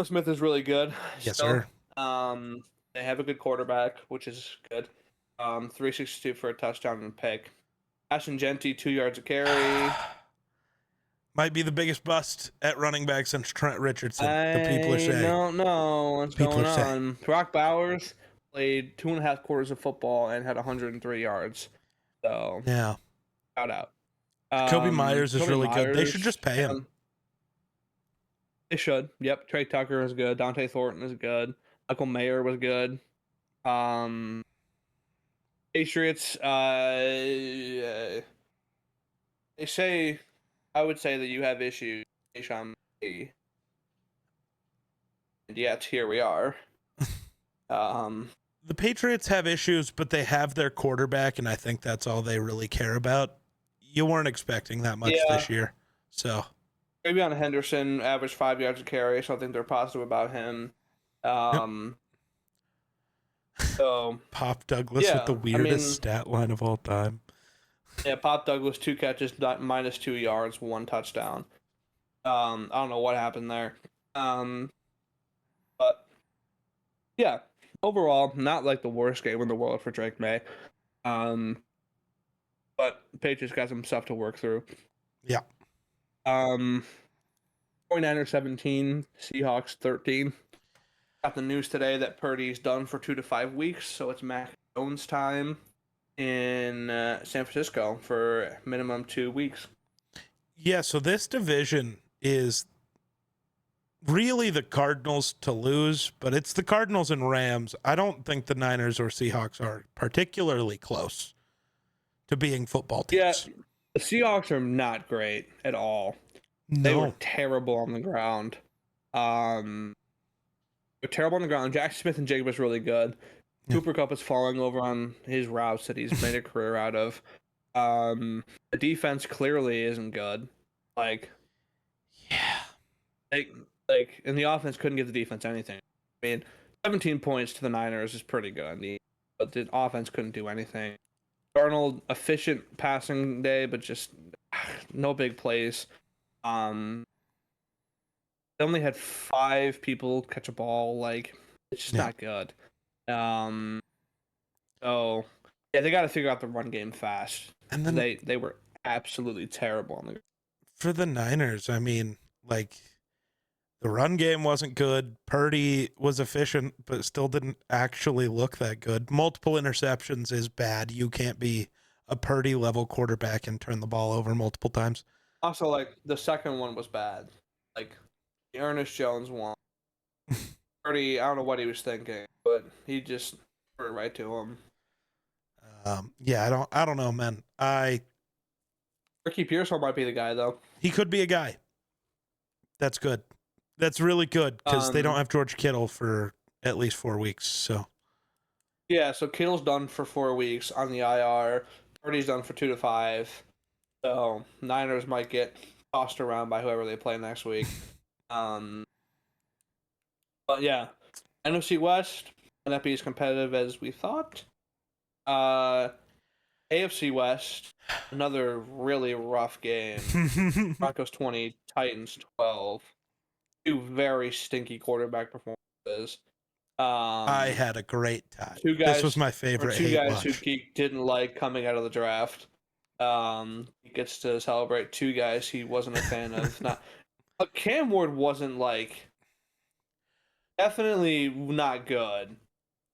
Smith is really good. Yes, sir. They have a good quarterback, which is good. 362 for a touchdown and a pick. Ashton Genty, 2 yards a carry. Might be the biggest bust at running back since Trent Richardson. The people are saying. I don't know what's going on. Brock Bowers played 2.5 quarters of football and had 103 yards. So yeah, shout out. Kobe Myers is really good. They should just pay him. They should. Yep. Trey Tucker is good. Dante Thornton is good. Michael Mayer was good. Patriots. They say. I would say that you have issues, and yet here we are. The Patriots have issues, but they have their quarterback, and I think that's all they really care about. You weren't expecting that much this year, so. Travion Henderson averaged 5 yards a carry, so I think they're positive about him. So Pop Douglas with the weirdest stat line of all time. Yeah, Pop Douglas, 2 catches, minus 2 yards, 1 touchdown. I don't know what happened there. But yeah, overall, not like the worst game in the world for Drake May. But Patriots got some stuff to work through. Yeah. 49ers 17, Seahawks 13. Got the news today that Purdy's done for 2 to 5 weeks, so it's Mac Jones time in San Francisco for minimum 2 weeks. Yeah, so this division is really the Cardinals to lose, but it's the Cardinals and Rams. I don't think the Niners or Seahawks are particularly close to being football Yeah, teams. the Seahawks are not great at all. They were No. terrible on the ground. They're terrible on the ground. Jack Smith and Jacob is really good. Yeah. Cooper Kupp is falling over on his routes that he's made a career out of. The defense clearly isn't good. Like, Yeah. and the offense couldn't give the defense anything. I mean, 17 points to the Niners is pretty good, but the offense couldn't do anything. Darnold, efficient passing day, but just no big plays. They only had 5 people catch a ball. Like, it's just not good. So yeah, they got to figure out the run game fast. And then They were absolutely terrible on the. for the Niners, I mean, like, the run game wasn't good. Purdy was efficient, but still didn't actually look that good. Multiple interceptions is bad. You can't be a Purdy level quarterback and turn the ball over multiple times. Also, like, the second one was bad. Like, the Ernest Jones one. Purdy, I don't know what he was thinking, but he just threw it right to him. Yeah, I don't know, man. Ricky Pearsall might be the guy though. He could be a guy. That's good. That's really good because they don't have George Kittle for at least 4 weeks. So yeah, so Kittle's done for 4 weeks on the IR. Purdy's done for 2 to 5. So Niners might get tossed around by whoever they play next week. But yeah, NFC West might not be as competitive as we thought. AFC West, another really rough game. Broncos 20, Titans 12. 2 very stinky quarterback performances. I had a great time. 2 guys, this was my favorite. 2 guys watch. who Geek didn't like coming out of the draft. He gets to celebrate 2 guys he wasn't a fan of. Not Cam Ward wasn't like definitely not good,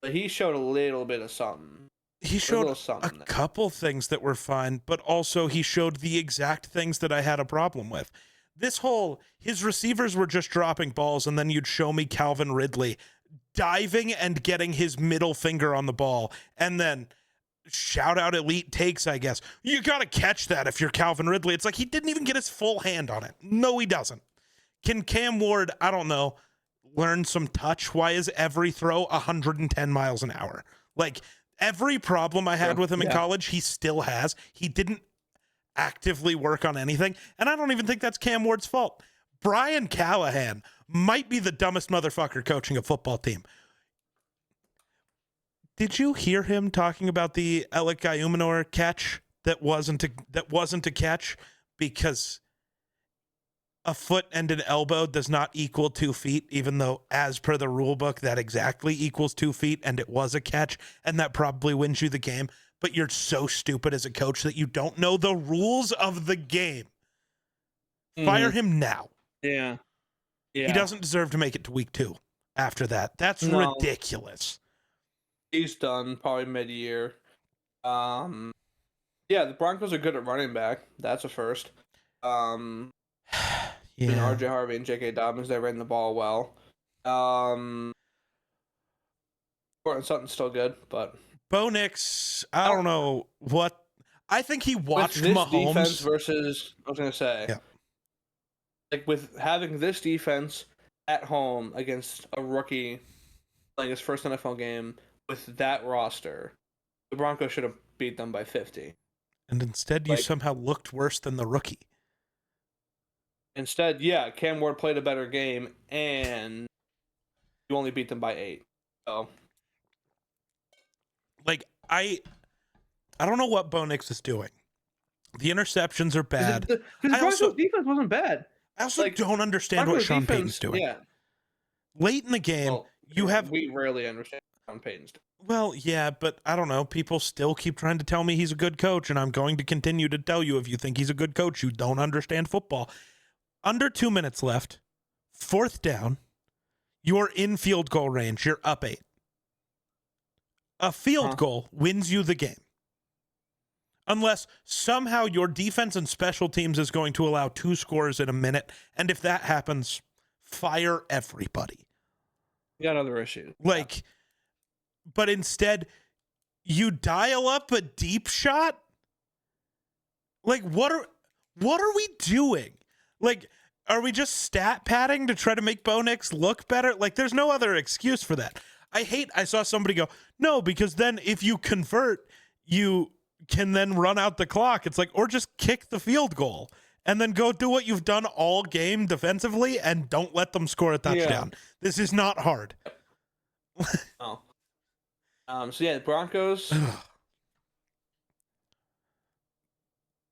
but he showed a little bit of something. He showed a couple things that were fine, but also he showed the exact things that I had a problem with. His receivers were just dropping balls, and then you'd show me Calvin Ridley diving and getting his middle finger on the ball, and then shout out elite takes, I guess. You got to catch that if you're Calvin Ridley. It's like he didn't even get his full hand on it. No, he doesn't. Can Cam Ward, I don't know, learn some touch? Why is every throw 110 miles an hour? Like, every problem I had with him in college, he still has. He didn't actively work on anything, and I don't even think that's Cam Ward's fault. Brian Callahan might be the dumbest motherfucker coaching a football team. Did you hear him talking about the Alec Guyumanor catch that wasn't a catch because a foot and an elbow does not equal 2 feet, even though as per the rule book that exactly equals 2 feet, and it was a catch, and that probably wins you the game. But you're so stupid as a coach that you don't know the rules of the game. Fire him now. Yeah. He doesn't deserve to make it to week 2 after that. That's ridiculous. He's done probably mid-year. Yeah, the Broncos are good at running back. That's a first. RJ Harvey and J.K. Dobbins, they ran the ball well. Courtland Sutton's still good, but Bo Nix, I don't know what. I think he watched with this Mahomes defense versus. I was gonna say, like with having this defense at home against a rookie playing his first NFL game with that roster, the Broncos should have beat them by 50. And instead, you somehow looked worse than the rookie. Instead, yeah, Cam Ward played a better game, and you only beat them by 8. So, like, I don't know what Bo Nix is doing. The interceptions are bad. The Broncos defense wasn't bad. I also don't understand what Sean Payton's doing. Yeah. Late in the game, we rarely understand Sean Payton's doing. Well, yeah, but I don't know. People still keep trying to tell me he's a good coach, and I'm going to continue to tell you if you think he's a good coach, you don't understand football. Under 2 minutes left, 4th down, you're in field goal range, you're up 8. A field goal wins you the game. unless somehow your defense and special teams is going to allow 2 scores in a minute. And if that happens, fire everybody. You got other issues. Like, but instead, you dial up a deep shot? Like, what are we doing? Like, are we just stat padding to try to make Bo Nix look better? Like, there's no other excuse for that. I saw somebody go, no, because then if you convert, you can then run out the clock. It's like, or just kick the field goal and then go do what you've done all game defensively and don't let them score a touchdown. Yeah. This is not hard. Oh. So yeah, Broncos.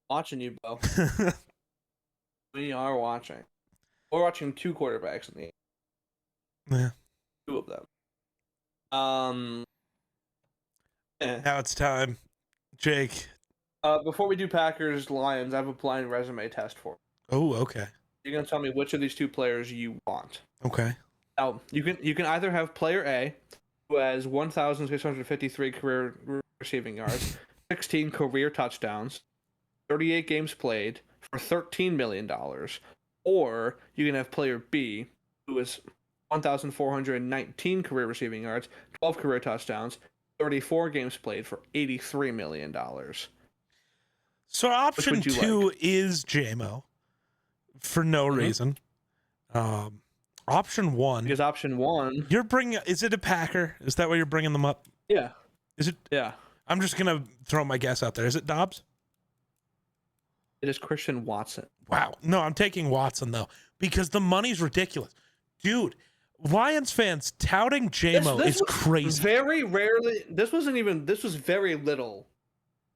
Watching you, Bo. We are watching. We're watching 2 quarterbacks in the game. Yeah. 2 of them. Now it's time. Jake. Before we do Packers Lions, I have a blind resume test for you. Oh, okay. You're gonna tell me which of these 2 players you want. Okay. Now you can either have player A, who has 1,653 career receiving yards, 16 career touchdowns, 38 games played for $13 million, or you can have player B, who is 1,419 career receiving yards, 12 career touchdowns, 34 games played for $83 million. So option 2 is JMO for no reason. Option 1. Because option 1. You're bringing. Is it a Packer? Is that why you're bringing them up? Yeah. Is it? Yeah. I'm just gonna throw my guess out there. Is it Dobbs? It is Christian Watson. Wow. No, I'm taking Watson though because the money's ridiculous, dude. Lions fans touting JMO is crazy. Very rarely. This was very little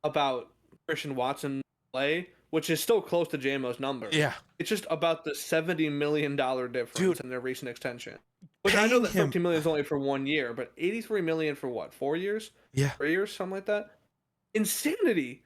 about Christian Watson play, which is still close to JMO's number. Yeah. It's just about the $70 million difference in their recent extension. Which I know that $13 million is only for 1 year, but $83 million for what? 4 years? Yeah. 3 years, something like that. Insanity.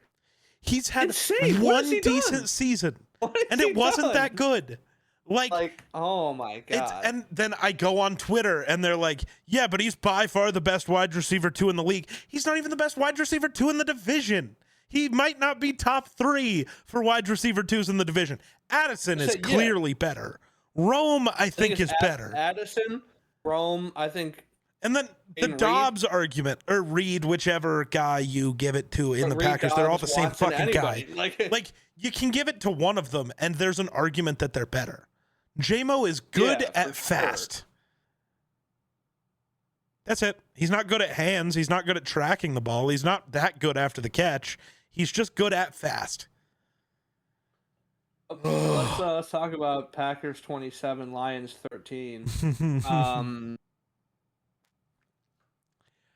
He's had one decent season, and it wasn't that good. Like, oh my god! And then I go on Twitter, and they're like, "Yeah, but he's by far the best wide receiver 2 in the league. He's not even the best wide receiver 2 in the division. He might not be top 3 for wide receiver 2s in the division. Addison is clearly better. Rome, I think is better. Addison, Rome, I think." And then the Dobbs argument, or Reed, whichever guy you give it to in the Packers, they're all the same fucking guy. Like, you can give it to one of them, and there's an argument that they're better. JMO is good at fast. Sure. That's it. He's not good at hands. He's not good at tracking the ball. He's not that good after the catch. He's just good at fast. Let's talk about Packers 27, Lions 13.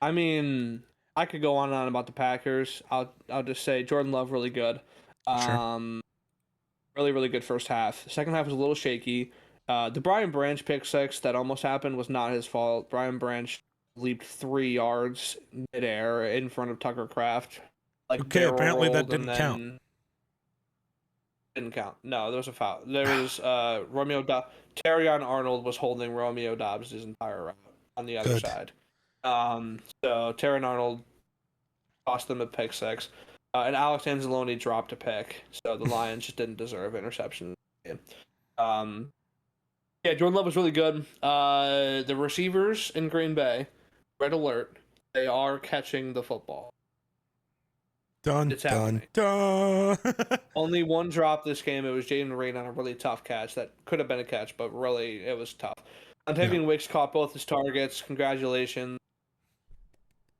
I mean, I could go on and on about the Packers. I'll just say Jordan Love really good. Sure. Really, really good first half. The second half was a little shaky. The Brian Branch pick 6 that almost happened was not his fault. Brian Branch leaped 3 yards midair in front of Tucker Kraft. Okay, apparently that didn't count. Didn't count. No, there was a foul. There was Romeo Dobbs. Terrion Arnold was holding Romeo Dobbs his entire route on the other side. So Terrion Arnold cost them a pick 6. And Alex Anzalone dropped a pick, so the Lions just didn't deserve interception. Jordan Love was really good. The receivers in Green Bay, red alert, they are catching the football. It's happening. Only 1 drop this game. It was Jaden Reed on a really tough catch that could have been a catch, but really it was tough. Antavian Wicks caught both his targets. Congratulations.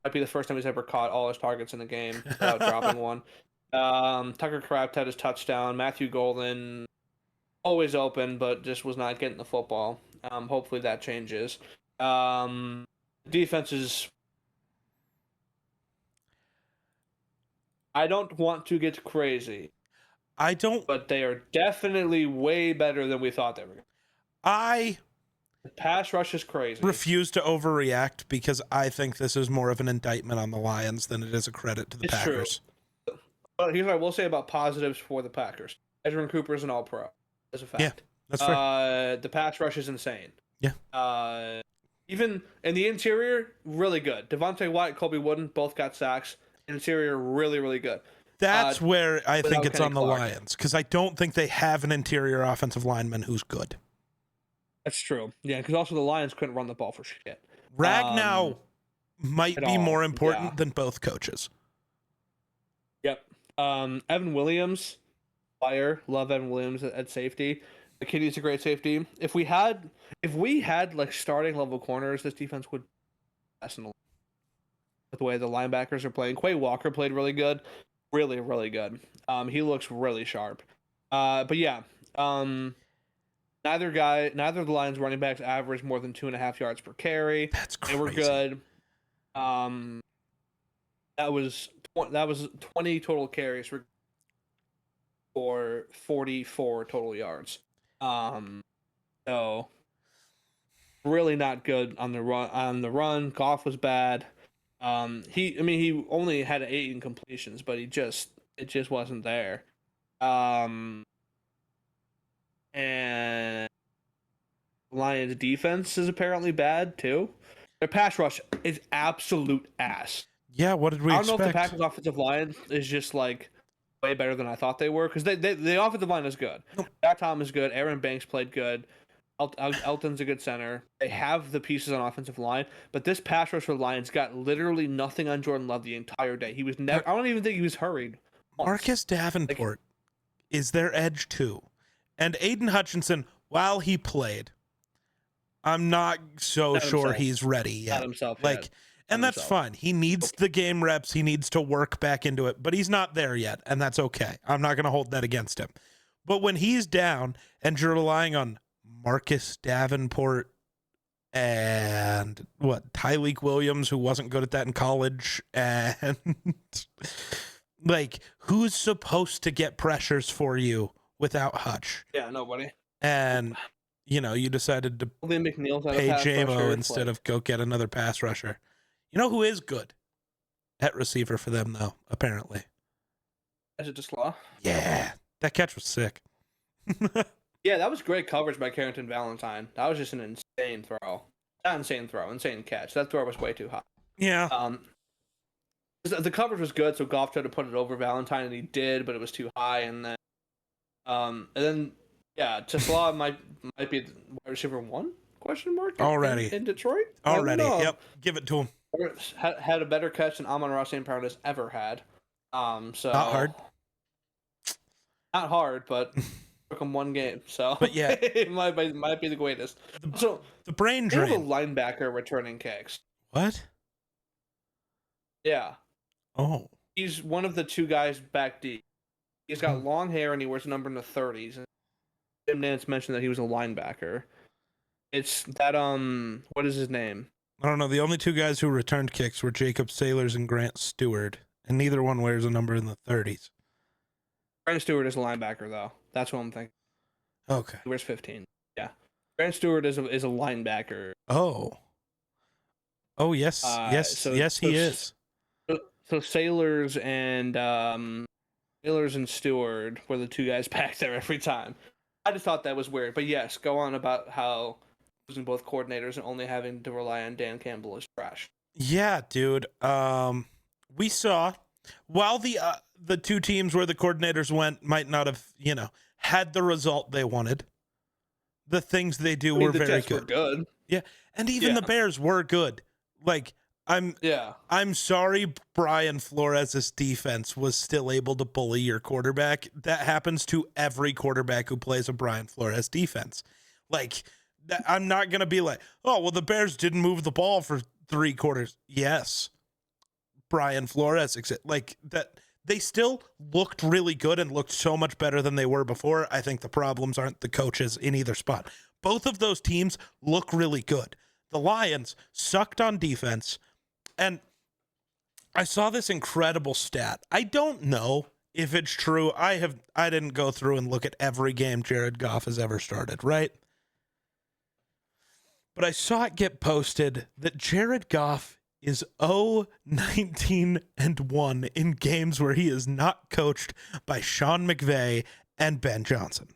Might be the first time he's ever caught all his targets in the game without dropping one. Tucker Kraft had his touchdown. Matthew Golden, always open, but just was not getting the football. Hopefully that changes. Defense is... I don't want to get crazy. But they are definitely way better than we thought they were. The pass rush is crazy. Refuse to overreact because I think this is more of an indictment on the Lions than it is a credit to the Packers. True. But here's what I will say about positives for the Packers. Edgerrin Cooper is an all-pro. That's a fact. Yeah, that's fair. The pass rush is insane. Yeah. Even in the interior, really good. Devontae White, Colby Wooden, both got sacks. Interior, really, really good. That's where I think without it's Kenny on the Clark. Lions, because I don't think they have an interior offensive lineman who's good. That's true. Yeah, because also the Lions couldn't run the ball for shit. Ragnow might At be all. more important Yeah. than both coaches. Yep. Evan Williams, fire. Love Evan Williams at safety. The kid a great safety. If we had like starting level corners, this defense would best in the league. With the way the linebackers are playing. Quay Walker played really good. Really, really good. He looks really sharp. But yeah. Neither of the Lions running backs averaged more than 2.5 yards per carry. That's crazy. They were good. That was 20 total carries for 44 total yards. So really not good on the run. On the run, Goff was bad. He only had 8 incompletions, but it just wasn't there. And Lions defense is apparently bad too. Their pass rush is absolute ass. Yeah, what did we I don't expect? know if the Packers offensive line is just like way better than I thought they were, because the offensive line is good. Jack Tom is good. Aaron Banks played good. Elton's a good center. They have the pieces on offensive line, but this pass rush for the Lions got literally nothing on Jordan Love the entire day. He was never. I don't even think he was hurried. Marcus Davenport is their edge too, and Aiden Hutchinson, while he played, I'm not so sure he's ready yet. Not himself like, yet. And that's fine. He needs the game reps. He needs to work back into it, but he's not there yet, and that's okay. I'm not going to hold that against him. But when he's down and you're relying on Marcus Davenport and Tyleek Williams, who wasn't good at that in college, and like, who's supposed to get pressures for you without Hutch? Yeah, nobody. And you decided to pay JMO instead of go get another pass rusher. You know who is good at receiver for them, though, apparently? Is it just Law? Yeah. That catch was sick. Yeah, that was great coverage by Carrington Valentine. That was just an insane throw. Not insane throw, insane catch. That throw was way too high. Yeah. The coverage was good, so Goff tried to put it over Valentine, and he did, but it was too high. And then, Tesla might be wide receiver 1? Question mark already in Detroit. Already, yep. Give it to him. Had a better catch than Amon-Ra St. Brown has ever had. So not hard, but took him one game. So, but yeah, it might be the greatest. So the brain drain. They have a linebacker returning kicks. What? Yeah. Oh. He's one of the 2 guys back deep. He's got long hair and he wears a number in the 30s. And Jim Nantz mentioned that he was a linebacker. It's that what is his name? I don't know. The only 2 guys who returned kicks were Jacob Sailors and Grant Stewart, and neither one wears a number in the 30s. Grant Stewart is a linebacker, though. That's what I'm thinking. Okay. He wears 15. Yeah. Grant Stewart is a linebacker. Oh. Oh, yes. Yes, he is. So Sailors and Stewart were the 2 guys back there every time. I just thought that was weird. But yes, go on about how losing both coordinators and only having to rely on Dan Campbell is trash. Yeah, dude. We saw while the 2 teams where the coordinators went might not have, had the result they wanted. The things they do were very good. Were good. Yeah, and even the Bears were good. Like, I'm sorry Brian Flores' defense was still able to bully your quarterback. That happens to every quarterback who plays a Brian Flores defense. Like, I'm not going to be like, oh, well, the Bears didn't move the ball for 3 quarters. Yes. Brian Flores, like that. They still looked really good and looked so much better than they were before. I think the problems aren't the coaches in either spot. Both of those teams look really good. The Lions sucked on defense. And I saw this incredible stat. I don't know if it's true. I didn't go through and look at every game Jared Goff has ever started, right? But I saw it get posted that Jared Goff is 0-19-1 in games where he is not coached by Sean McVay and Ben Johnson.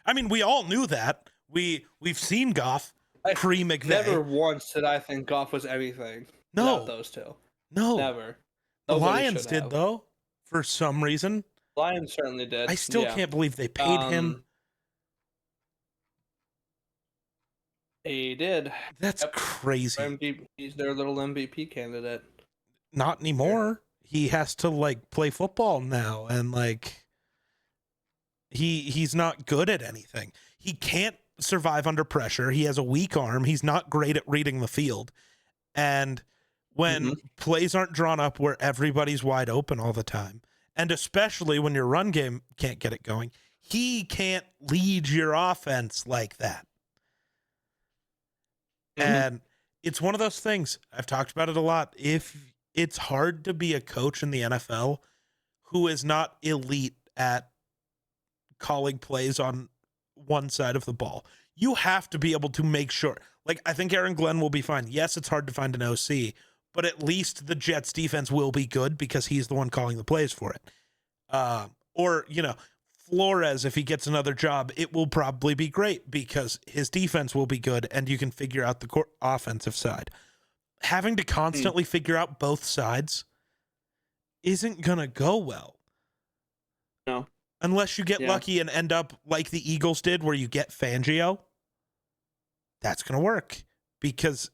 I mean, we all knew that. We've seen Goff pre-McVay. Never once did I think Goff was anything. without No, those two. no. Never. The Nobody Lions should did, have. though, for some reason. Lions certainly I did. still Yeah. can't believe they paid him. Um, he did. That's Yep. crazy. MVP, he's their little MVP candidate. Not anymore. He has to like play football now, and like he's not good at anything. He can't survive under pressure. He has a weak arm. He's not great at reading the field. And when Mm-hmm. plays aren't drawn up where everybody's wide open all the time, and especially when your run game can't get it going, he can't lead your offense like that. Mm-hmm. And it's one of those things. I've talked about it a lot. If it's hard to be a coach in the NFL who is not elite at calling plays on one side of the ball, you have to be able to make sure. Like, I think Aaron Glenn will be fine. Yes, it's hard to find an OC, but at least the Jets defense will be good because he's the one calling the plays for it. Or, Flores, if he gets another job, it will probably be great because his defense will be good and you can figure out the offensive side. Having to constantly figure out both sides isn't going to go well. No. Unless you get lucky and end up like the Eagles did where you get Fangio. That's going to work because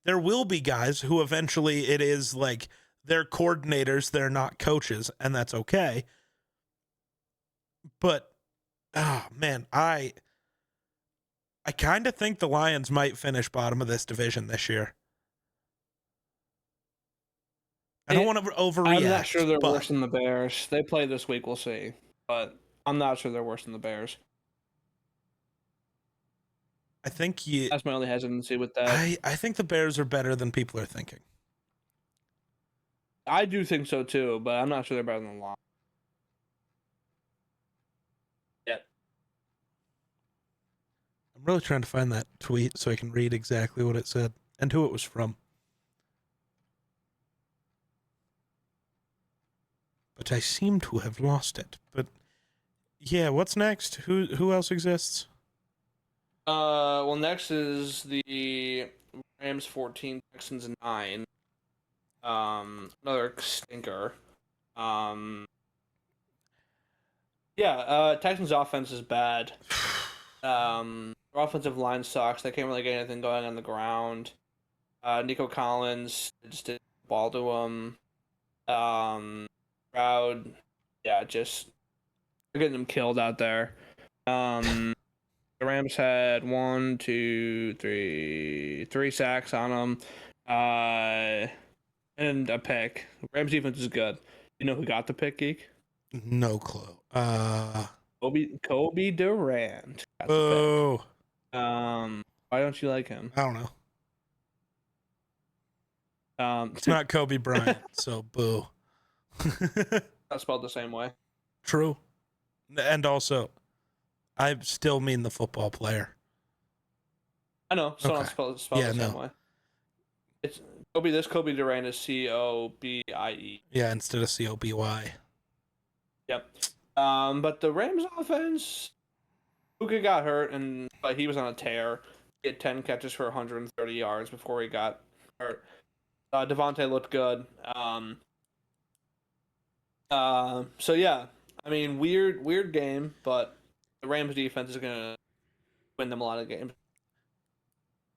there will be guys who eventually it is like they're coordinators, they're not coaches, and that's okay. But, man, I kind of think the Lions might finish bottom of this division this year. I don't want to overreact. I'm not sure they're worse than the Bears. They play this week, we'll see. But I'm not sure they're worse than the Bears. I think that's my only hesitancy with that. I think the Bears are better than people are thinking. I do think so too, but I'm not sure they're better than the Lions. Yet. I'm really trying to find that tweet so I can read exactly what it said and who it was from. But I seem to have lost it. But yeah, what's next? Who else exists? Well, next is the Rams 14, Texans 9. Another stinker. Texans offense is bad. Their offensive line sucks. They can't really get anything going on the ground. Nico Collins just didn't ball to him. Crowd, just they're getting them killed out there. The Rams had 3 sacks on them, and a pick. Rams defense is good. You know who got the pick, Geek? No clue. Kobe Durant. Oh. Why don't you like him? I don't know. It's not Kobe Bryant, so boo. Not spelled the same way. True. And also, I still mean the football player. I know. Still not spelled the same way. It's Kobe. This Kobe Durant is Cobie. Yeah, instead of Coby. Yep. But the Rams offense, Puka got hurt, but he was on a tear. He had 10 catches for 130 yards before he got hurt. Devontae looked good. So yeah, I mean, weird game, but the Rams defense is gonna win them a lot of games.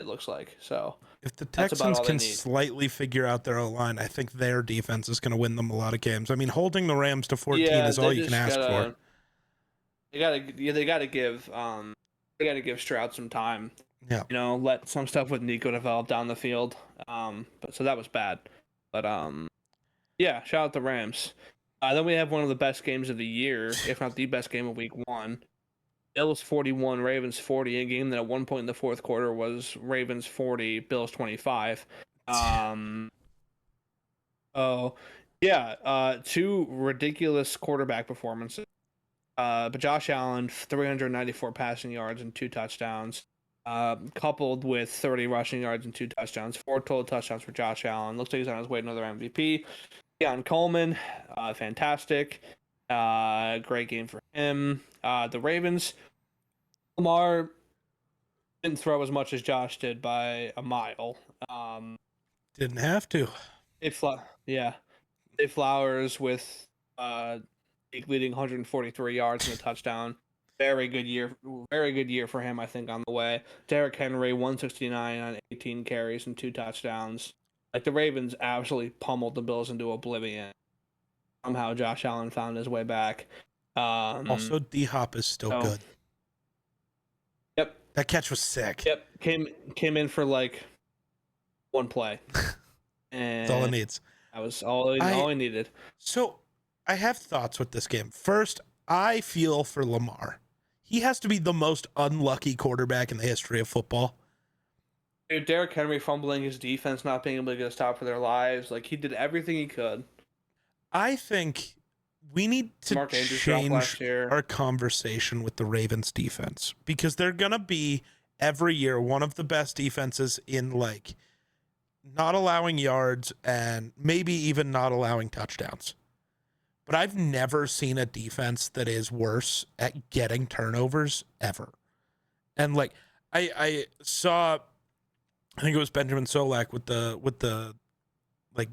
It looks like so. If the Texans can slightly figure out their O-line, I think their defense is going to win them a lot of games. I mean, holding the Rams to 14 is all you can ask for. They gotta give Stroud some time. Yeah. Let some stuff with Nico develop down the field. But so that was bad. But shout out the Rams. Then we have one of the best games of the year, if not the best game of week 1. Bills 41, Ravens 40, a game that at one point in the fourth quarter was Ravens 40, Bills 25. Two ridiculous quarterback performances. But Josh Allen, 394 passing yards and 2 touchdowns, coupled with 30 rushing yards and 2 touchdowns, 4 total touchdowns for Josh Allen. Looks like he's on his way to another MVP. Keon Coleman, fantastic. Great game for him. The Ravens, Lamar didn't throw as much as Josh did by a mile. Didn't have to. Yeah. Dave Flowers with leading 143 yards and a touchdown. Very good year for him, I think, on the way. Derrick Henry, 169 on 18 carries and 2 touchdowns. Like, the Ravens absolutely pummeled the Bills into oblivion. Somehow Josh Allen found his way back. Also, D-Hop is still good. Yep. That catch was sick. Yep. Came in for like one play. And that's all it needs. That was all he needed. So, I have thoughts with this game. First, I feel for Lamar. He has to be the most unlucky quarterback in the history of football. Dude, Derrick Henry fumbling his defense, not being able to get a stop for their lives. Like, he did everything he could. I think we need to change our conversation with the Ravens defense, because they're going to be every year one of the best defenses in, like, not allowing yards and maybe even not allowing touchdowns. But I've never seen a defense that is worse at getting turnovers ever. And like I saw, I think it was Benjamin Solak with the like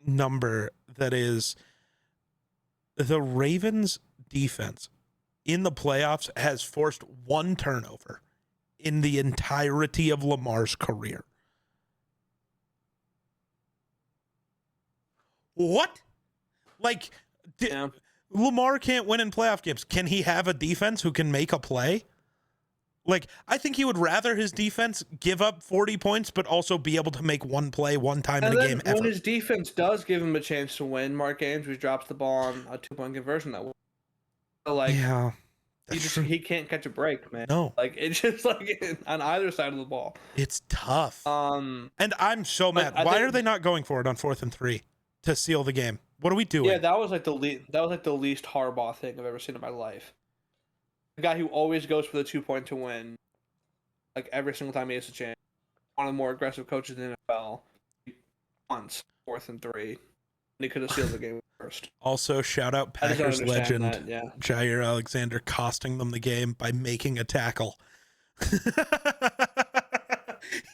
number that is the Ravens defense in the playoffs has forced 1 turnover in the entirety of Lamar's career. What? Like, Lamar can't win in playoff games. Can he have a defense who can make a play? Like, I think he would rather his defense give up 40 points, but also be able to make one play one time in a game ever. When his defense does give him a chance to win, Mark Andrews drops the ball on a 2-point conversion that way. So, like, yeah, he can't catch a break, man. No. Like, it's just like on either side of the ball. It's tough. And I'm so mad. Why are they not going for it on 4th and 3 to seal the game? What are we doing? Yeah, that was like the least Harbaugh thing I've ever seen in my life. The guy who always goes for the 2-point to win, like every single time he has a chance. One of the more aggressive coaches in the NFL. Once 4th and 3, and he could have sealed the game first. Also, shout out Packers legend Jair Alexander costing them the game by making a tackle.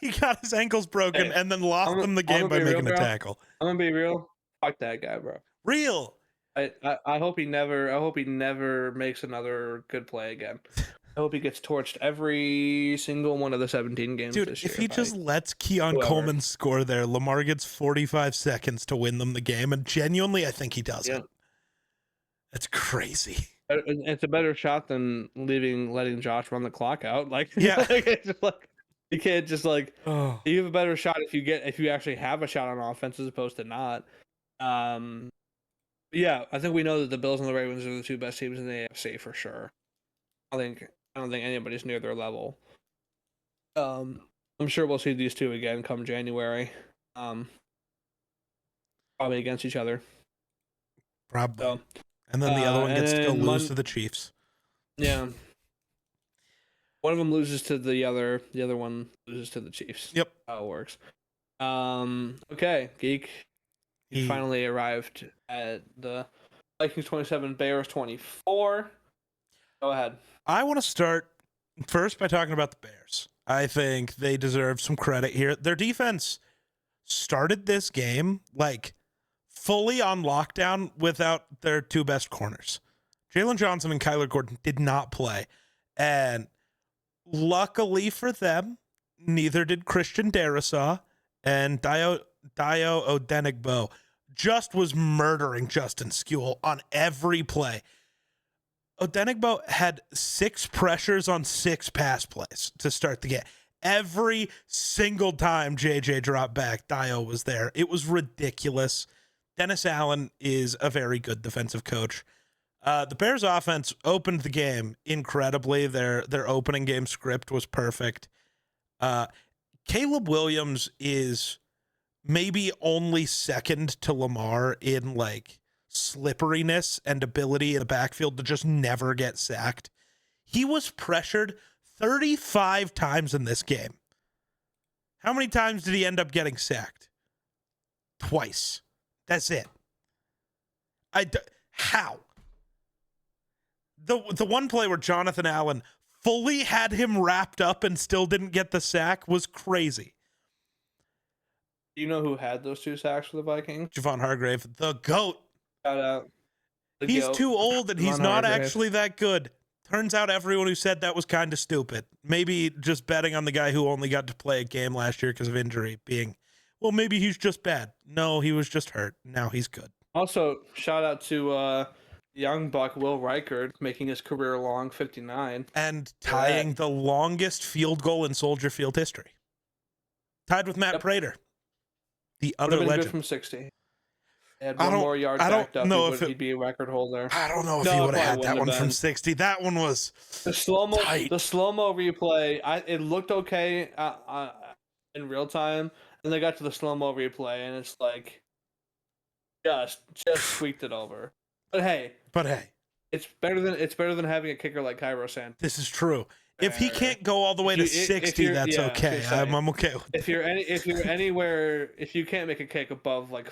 He got his ankles broken and then lost them the game by making a tackle. I'm gonna be real. Fuck that guy, bro. Real. I hope he never makes another good play again. I hope he gets torched every single one of the 17 games this year. If he just lets Keon Coleman score there, Lamar gets 45 seconds to win them the game, and genuinely, I think he does it. That's crazy. It's a better shot than letting Josh run the clock out. Like, yeah, it's just like you can't just like you have a better shot if you actually have a shot on offense as opposed to not. Yeah, I think we know that the Bills and the Ravens are the 2 best teams in the AFC for sure. I don't think anybody's near their level. I'm sure we'll see these 2 again come January. Probably against each other. Probably. So, and then the other one gets to go lose to the Chiefs. Yeah. One of them loses to the other one loses to the Chiefs. Yep. How it works. Okay, Geek. You finally arrived at the Vikings 27, Bears 24. Go ahead. I want to start first by talking about the Bears. I think they deserve some credit here. Their defense started this game like fully on lockdown without their 2 best corners. Jalen Johnson and Kyler Gordon did not play. And luckily for them, neither did Christian Darrisaw, and Dio Odenigbo just was murdering Justin Skule on every play. Odenigbo had 6 pressures on 6 pass plays to start the game. Every single time JJ dropped back, Dio was there. It was ridiculous. Dennis Allen is a very good defensive coach. The Bears offense opened the game incredibly. Their opening game script was perfect. Caleb Williams is maybe only second to Lamar in like slipperiness and ability in the backfield to just never get sacked. He was pressured 35 times in this game. How many times did he end up getting sacked? Twice. That's it. How? The one play where Jonathan Allen fully had him wrapped up and still didn't get the sack was crazy. You know who had those 2 sacks for the Vikings? Javon Hargrave, the GOAT. Shout out. The He's GOAT, too old and he's Javon not Hargrave. actually that good. Turns out everyone who said that was kind of stupid. Maybe just betting on the guy who only got to play a game last year because of injury being, well, maybe he's just bad. No, he was just hurt. Now he's good. Also, shout out to young buck Will Reichard making his career long 59. And tying the longest field goal in Soldier Field history. Tied with Matt Prater, the other Would've been legend. good from 60. Had one more yard backed up, he'd be a record holder. I don't know if he would have had that one from 60. That one was the slow-mo tight. The slow-mo replay, it looked okay in real time, and they got to the slow-mo replay, and it's like just squeaked it over. But hey, it's better than having a kicker like Cairo Santos. This is true. If he can't go all the way to 60, that's okay. I'm okay with if you're anywhere, if you can't make a kick above like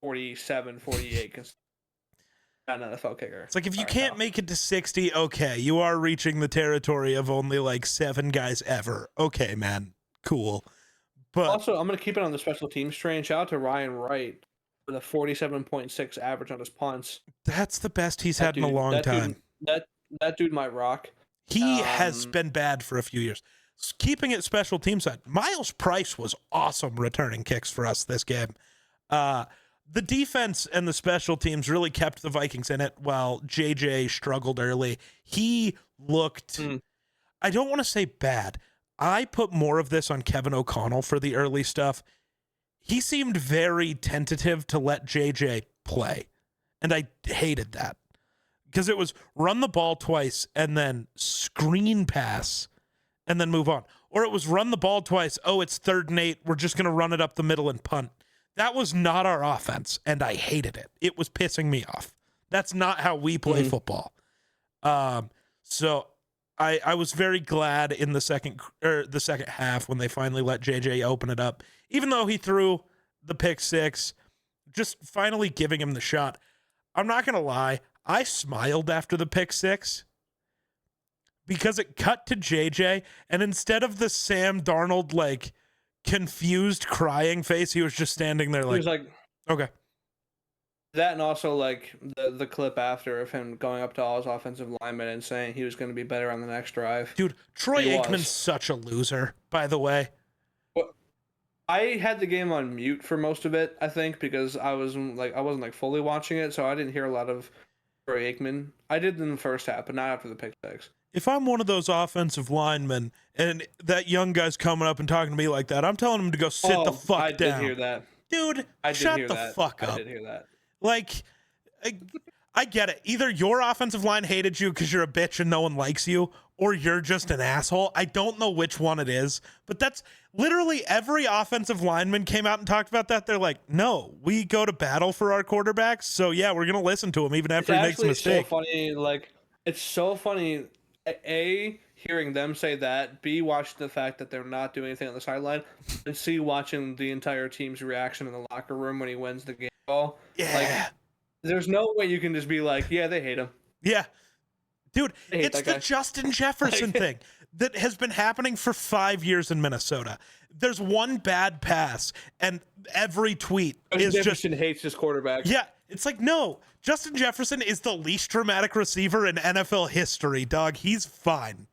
47, 48, because not an NFL kicker. It's like if you can't make it to 60, okay, you are reaching the territory of only like 7 guys ever. Okay, man, cool. But also, I'm gonna keep it on the special teams train. Shout out to Ryan Wright with a 47.6 average on his punts. That's the best he's had in a long time. That dude might rock. He has been bad for a few years. Keeping it special team side, Miles Price was awesome returning kicks for us this game. The defense and the special teams really kept the Vikings in it while JJ struggled early. He looked, I don't want to say bad. I put more of this on Kevin O'Connell for the early stuff. He seemed very tentative to let JJ play, and I hated that. Because it was run the ball twice and then screen pass and then move on. Or it was run the ball twice. Oh, it's 3rd and 8. We're just going to run it up the middle and punt. That was not our offense, and I hated it. It was pissing me off. That's not how we play football. So I was very glad in the second half when they finally let JJ open it up. Even though he threw the pick 6, just finally giving him the shot. I'm not going to lie. I smiled after the pick 6 because it cut to JJ, and instead of the Sam Darnold, like, confused crying face, he was just standing there like, he was like, okay. That, and also like the clip after of him going up to all his offensive linemen and saying he was going to be better on the next drive. Dude, Troy Aikman's such a loser, by the way. I had the game on mute for most of it, I think, because I wasn't fully watching it, so I didn't hear a lot of Troy Aikman. I did in the first half, but not after the pick 6. If I'm one of those offensive linemen and that young guy's coming up and talking to me like that, I'm telling him to go sit the fuck down. I did hear that. Dude, shut the fuck up. I did hear that. Like, I get it. Either your offensive line hated you because you're a bitch and no one likes you, or you're just an asshole. I don't know which one it is, but that's literally every offensive lineman came out and talked about that. They're like, no, we go to battle for our quarterbacks, so yeah, we're going to listen to him even after he makes a mistake. It's so funny, like, it's so funny, A, hearing them say that, B, watching the fact that they're not doing anything on the sideline, and C, watching the entire team's reaction in the locker room when he wins the game ball. Yeah. Like, there's no way you can just be like, yeah, they hate him. Yeah. Dude, it's the Justin Jefferson thing that has been happening for 5 years in Minnesota. There's one bad pass, and every tweet is Jefferson hates his quarterback. Yeah, it's like, no, Justin Jefferson is the least dramatic receiver in NFL history, dog. He's fine.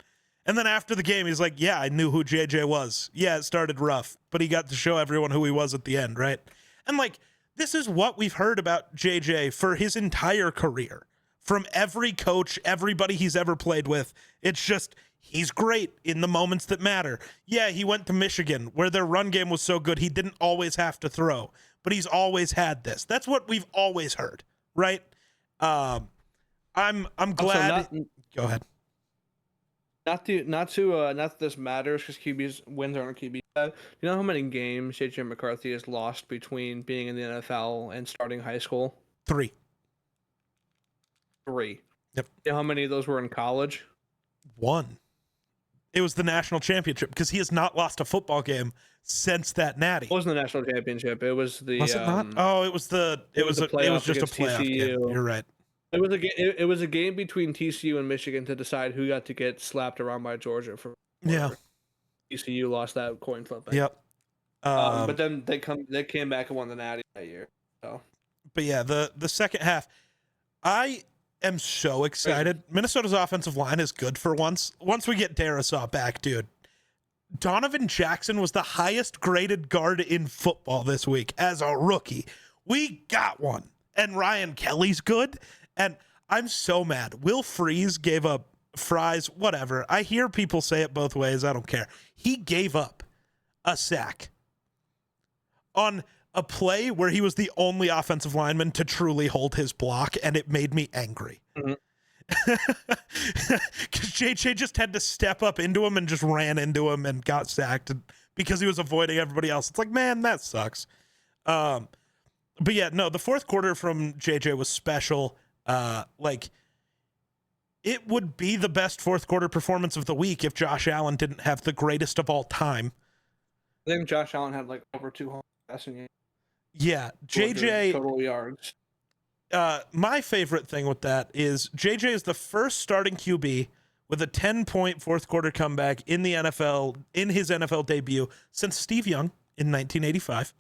And then after the game, he's like, yeah, I knew who JJ was. Yeah, it started rough, but he got to show everyone who he was at the end, right? And like, this is what we've heard about JJ for his entire career. From every coach, everybody he's ever played with. It's just, he's great in the moments that matter. Yeah, he went to Michigan, where their run game was so good, he didn't always have to throw. But he's always had this. That's what we've always heard, right? I'm glad. Go ahead. Not that this matters because QB's wins aren't QB. You know how many games JJ McCarthy has lost between being in the NFL and starting high school? 3. Yep. You know how many of those were in college? 1. It was the national championship because he has not lost a football game since that natty. It wasn't the national championship. It was the. Was it not? Oh, it was just a playoff game. You're right. It was a game between TCU and Michigan to decide who got to get slapped around by Georgia for. Yeah. TCU lost that coin flip. Yep. But then they came back and won the Natty that year. So, but yeah, the second half, I am so excited. Minnesota's offensive line is good for once. Once we get Darisaw back, dude. Donovan Jackson was the highest graded guard in football this week as a rookie. We got one. And Ryan Kelly's good. And I'm so mad. Will Freeze gave up Fries, whatever. I hear people say it both ways. I don't care. He gave up a sack on a play where he was the only offensive lineman to truly hold his block, and it made me angry. Because JJ just had to step up into him and just ran into him and got sacked because he was avoiding everybody else. It's like, man, that sucks. But yeah, no, the fourth quarter from JJ was special. Like, it would be the best fourth quarter performance of the week if Josh Allen didn't have the greatest of all time. I think Josh Allen had like over 200 passing yards. Yeah, JJ total yards. My favorite thing with that is JJ is the first starting QB with a 10-point fourth quarter comeback in the NFL in his NFL debut since Steve Young in 1985.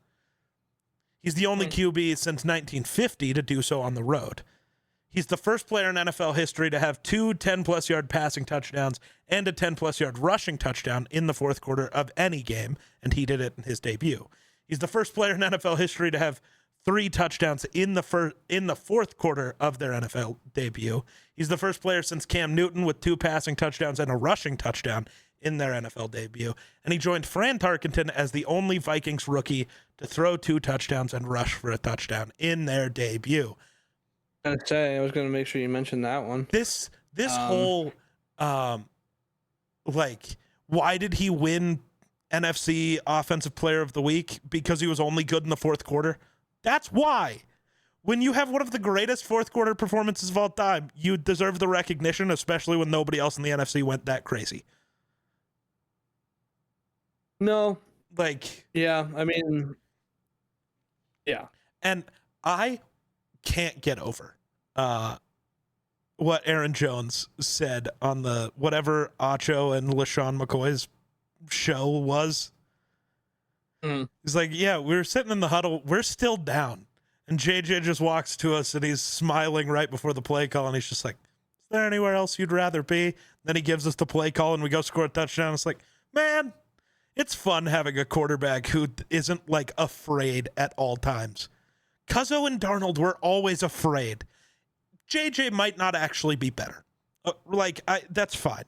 He's the only QB since 1950 to do so on the road. He's the first player in NFL history to have two 10-plus yard passing touchdowns and a 10-plus yard rushing touchdown in the fourth quarter of any game, and he did it in his debut. He's the first player in NFL history to have 3 touchdowns in the fourth quarter of their NFL debut. He's the first player since Cam Newton with 2 passing touchdowns and a rushing touchdown in their NFL debut. And he joined Fran Tarkenton as the only Vikings rookie to throw 2 touchdowns and rush for a touchdown in their debut. I was going to make sure you mentioned that one. This whole, like, why did he win NFC Offensive Player of the Week? Because he was only good in the fourth quarter? That's why. When you have one of the greatest fourth quarter performances of all time, you deserve the recognition, especially when nobody else in the NFC went that crazy. No. Like, yeah, I mean, yeah. And I can't get over what Aaron Jones said on the whatever Acho and LaShawn McCoy's show was. He's like, yeah, we were sitting in the huddle. We're still down. And JJ just walks to us and he's smiling right before the play call. And he's just like, is there anywhere else you'd rather be? Then he gives us the play call and we go score a touchdown. It's like, man, it's fun having a quarterback who isn't like afraid at all times. Cuzzo and Darnold were always afraid. JJ might not actually be better. That's fine.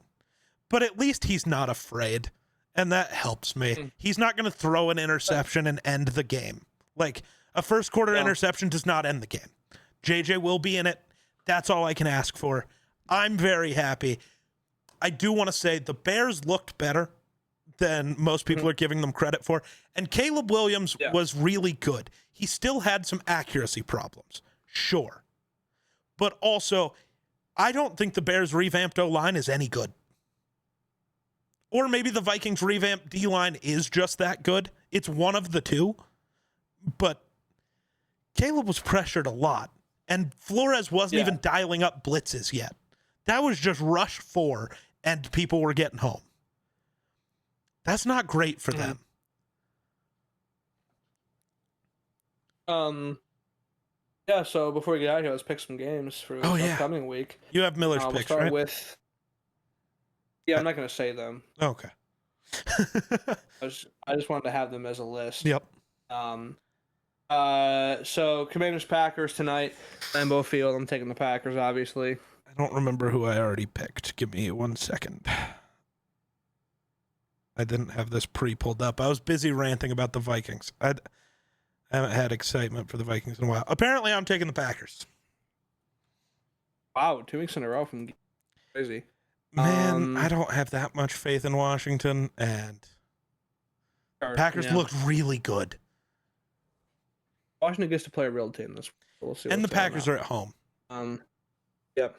But at least he's not afraid. And that helps me. He's not going to throw an interception and end the game. Like, a first quarter interception does not end the game. JJ will be in it. That's all I can ask for. I'm very happy. I do want to say the Bears looked better than most people are giving them credit for. And Caleb Williams was really good. He still had some accuracy problems. Sure. But also, I don't think the Bears' revamped O-line is any good. Or maybe the Vikings' revamped D-line is just that good. It's one of the two. But Caleb was pressured a lot. And Flores wasn't even dialing up blitzes yet. That was just rush 4, and people were getting home. That's not great for them. Yeah, so before we get out of here, let's pick some games for the upcoming week. You have Miller's we'll picks, start right? with... Yeah, I'm not going to say them. Okay. I just wanted to have them as a list. Yep. So Commanders-Packers tonight, Lambeau Field. I'm taking the Packers, obviously. I don't remember who I already picked. Give me 1 second. I didn't have this pre-pulled up. I was busy ranting about the Vikings. I haven't had excitement for the Vikings in a while. Apparently, I'm taking the Packers. Wow, 2 weeks in a row from crazy. Man, I don't have that much faith in Washington, and Packers looked really good. Washington gets to play a real team this week. We'll see. And the Packers are at home. Yep.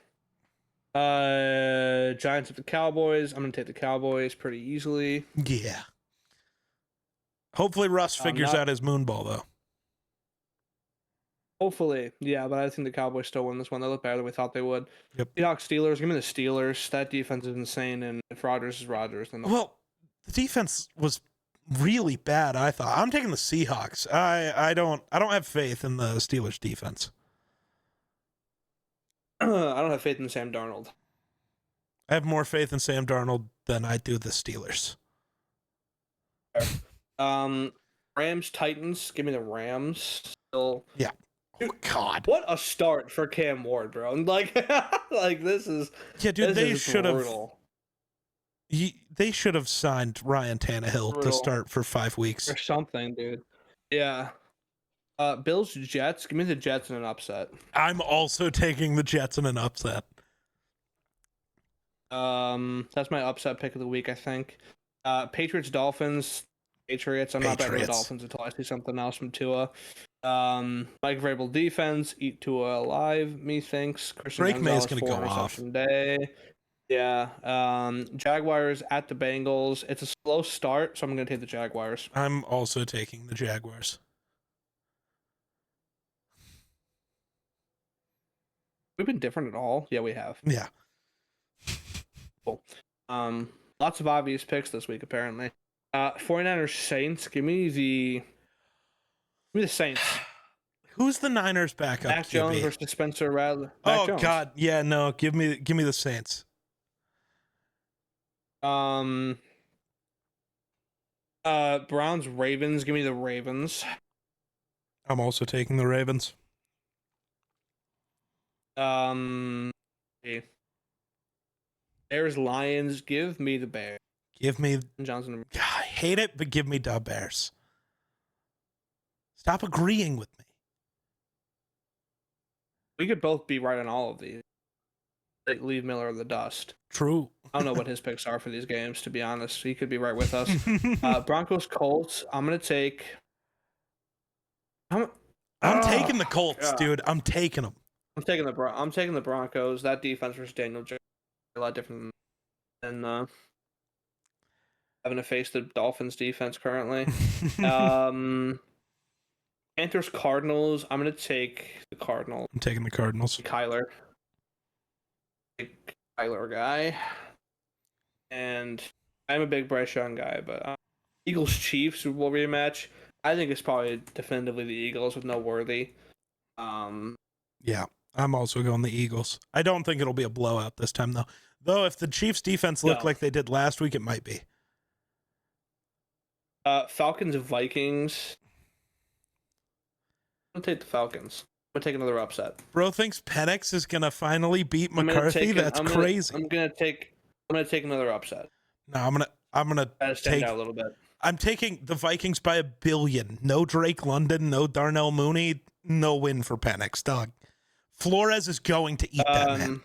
Giants at the Cowboys. I'm going to take the Cowboys pretty easily. Yeah. Hopefully Russ figures out his moonball, though. Hopefully, yeah, but I think the Cowboys still win this one. They look better than we thought they would. Yep. Seahawks, Steelers. Give me the Steelers. That defense is insane, and if Rodgers is Rodgers, then well, the defense was really bad, I thought. I'm taking the Seahawks. I don't have faith in the Steelers defense. I don't have faith in Sam Darnold. I have more faith in Sam Darnold than I do the Steelers. Rams Titans. Give me the Rams. Still. Yeah. Oh, God. What a start for Cam Ward, bro. Like, like this is. Yeah, dude. They should have. Brutal. They should have signed Ryan Tannehill to start for 5 weeks or something, dude. Yeah. Bills Jets. Give me the Jets in an upset. I'm also taking the Jets in an upset. That's my upset pick of the week, I think. Patriots Dolphins. Patriots. I'm not betting the Dolphins until I see something else from Tua. Mike Vrabel defense. Eat Tua alive. Methinks. Drake May is going to go off. Day. Yeah. Jaguars at the Bengals. It's a slow start, so I'm going to take the Jaguars. I'm also taking the Jaguars. We've been different at all. Yeah, we have. Yeah. Cool. Lots of obvious picks this week, apparently. 49ers Saints. Give me the Saints. Who's the Niners backup? Mac Jones versus Spencer Rattler. Oh God, yeah, no. Give me the Saints. Browns Ravens. Give me the Ravens. I'm also taking the Ravens. Bears Lions. Give me the Bears. Give me Johnson. God, I hate it, but give me the Bears. Stop agreeing with me. We could both be right on all of these. Like, leave Miller in the dust. True. I don't know what his picks are for these games, to be honest. He could be right with us. Broncos Colts. I'm gonna take. I'm taking the Colts, dude. I'm taking them. I'm taking the Broncos. That defense versus Daniel Jones is a lot different than having to face the Dolphins defense currently. Panthers Cardinals. I'm gonna take the Cardinals. I'm taking the Cardinals. Kyler guy, and I'm a big Bryce Young guy, but Eagles Chiefs Super Bowl rematch. I think it's probably definitively the Eagles with no Worthy. Yeah, I'm also going the Eagles. I don't think it'll be a blowout this time, though. Though if the Chiefs defense looked like they did last week, it might be. Falcons Vikings. I'm gonna take the Falcons. I'm gonna take another upset. Bro thinks Penix is gonna finally beat McCarthy. That's crazy. I'm gonna take another upset. No, I'm gonna stand out a little bit. I'm taking the Vikings by 1 billion. No Drake London, no Darnell Mooney, no win for Penix, dog. Flores is going to eat that man.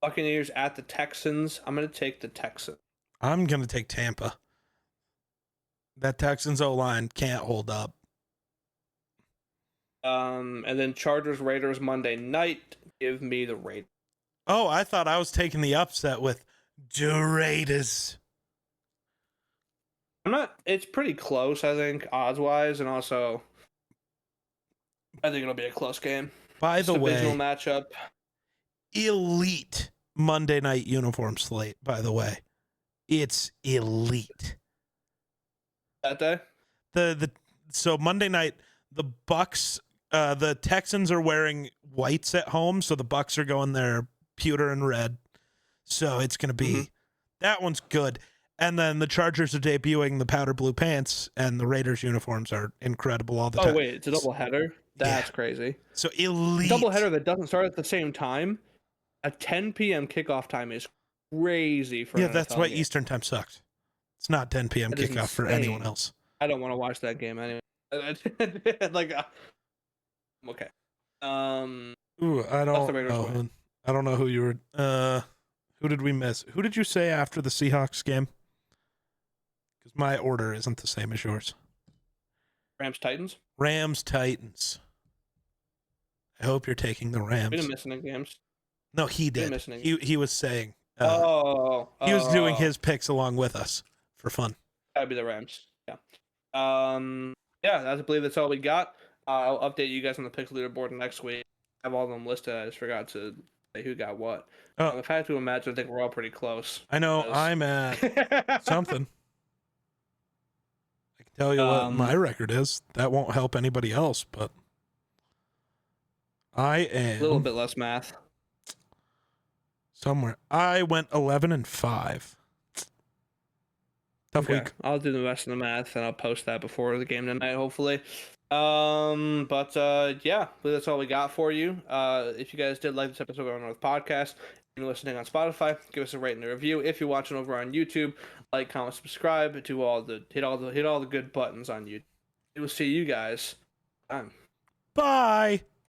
Buccaneers at the Texans. I'm gonna take the Texans. I'm gonna take Tampa. That Texans O-line can't hold up. And then Chargers Raiders Monday night. Give me the Raiders. Oh, I thought I was taking the upset with the Raiders. I'm not. It's pretty close, I think, odds wise, and also I think it'll be a close game. By the way, divisional matchup. Elite Monday night uniform slate. By the way, it's elite. That day. So Monday night, the Bucks. The Texans are wearing whites at home, so the Bucks are going there pewter and red. So it's going to be that one's good. And then the Chargers are debuting the powder blue pants, and the Raiders uniforms are incredible all the time. Oh wait, it's a doubleheader. That's crazy. So elite doubleheader that doesn't start at the same time. A 10 p.m. kickoff time is crazy for an that's NFL why game. Eastern time sucks. It's not 10 p.m. kickoff for anyone else. I don't want to watch that game anyway. Like, okay. Ooh, I don't know who you were. Who did we miss? Who did you say after the Seahawks game? Because my order isn't the same as yours. Rams Titans. Rams Titans. I hope you're taking the Rams. We didn't miss any games. No, he did. He was saying. He was doing his picks along with us for fun. That'd be the Rams. Yeah. I believe that's all we got. I'll update you guys on the picks leaderboard next week. I have all of them listed. I just forgot to say who got what. If I had to imagine, I think we're all pretty close. I know. I'm at something. Tell you what my record is. That won't help anybody else, but I am A little bit less math. somewhere. I went 11-5. Tough week. I'll do the rest of the math and I'll post that before the game tonight, hopefully. Yeah, I believe that's all we got for you. If you guys did like this episode of our podcast, if you're listening on Spotify, give us a rate and a review. If you're watching over on YouTube, like, comment, subscribe, hit all the good buttons on YouTube. We will see you guys. Bye.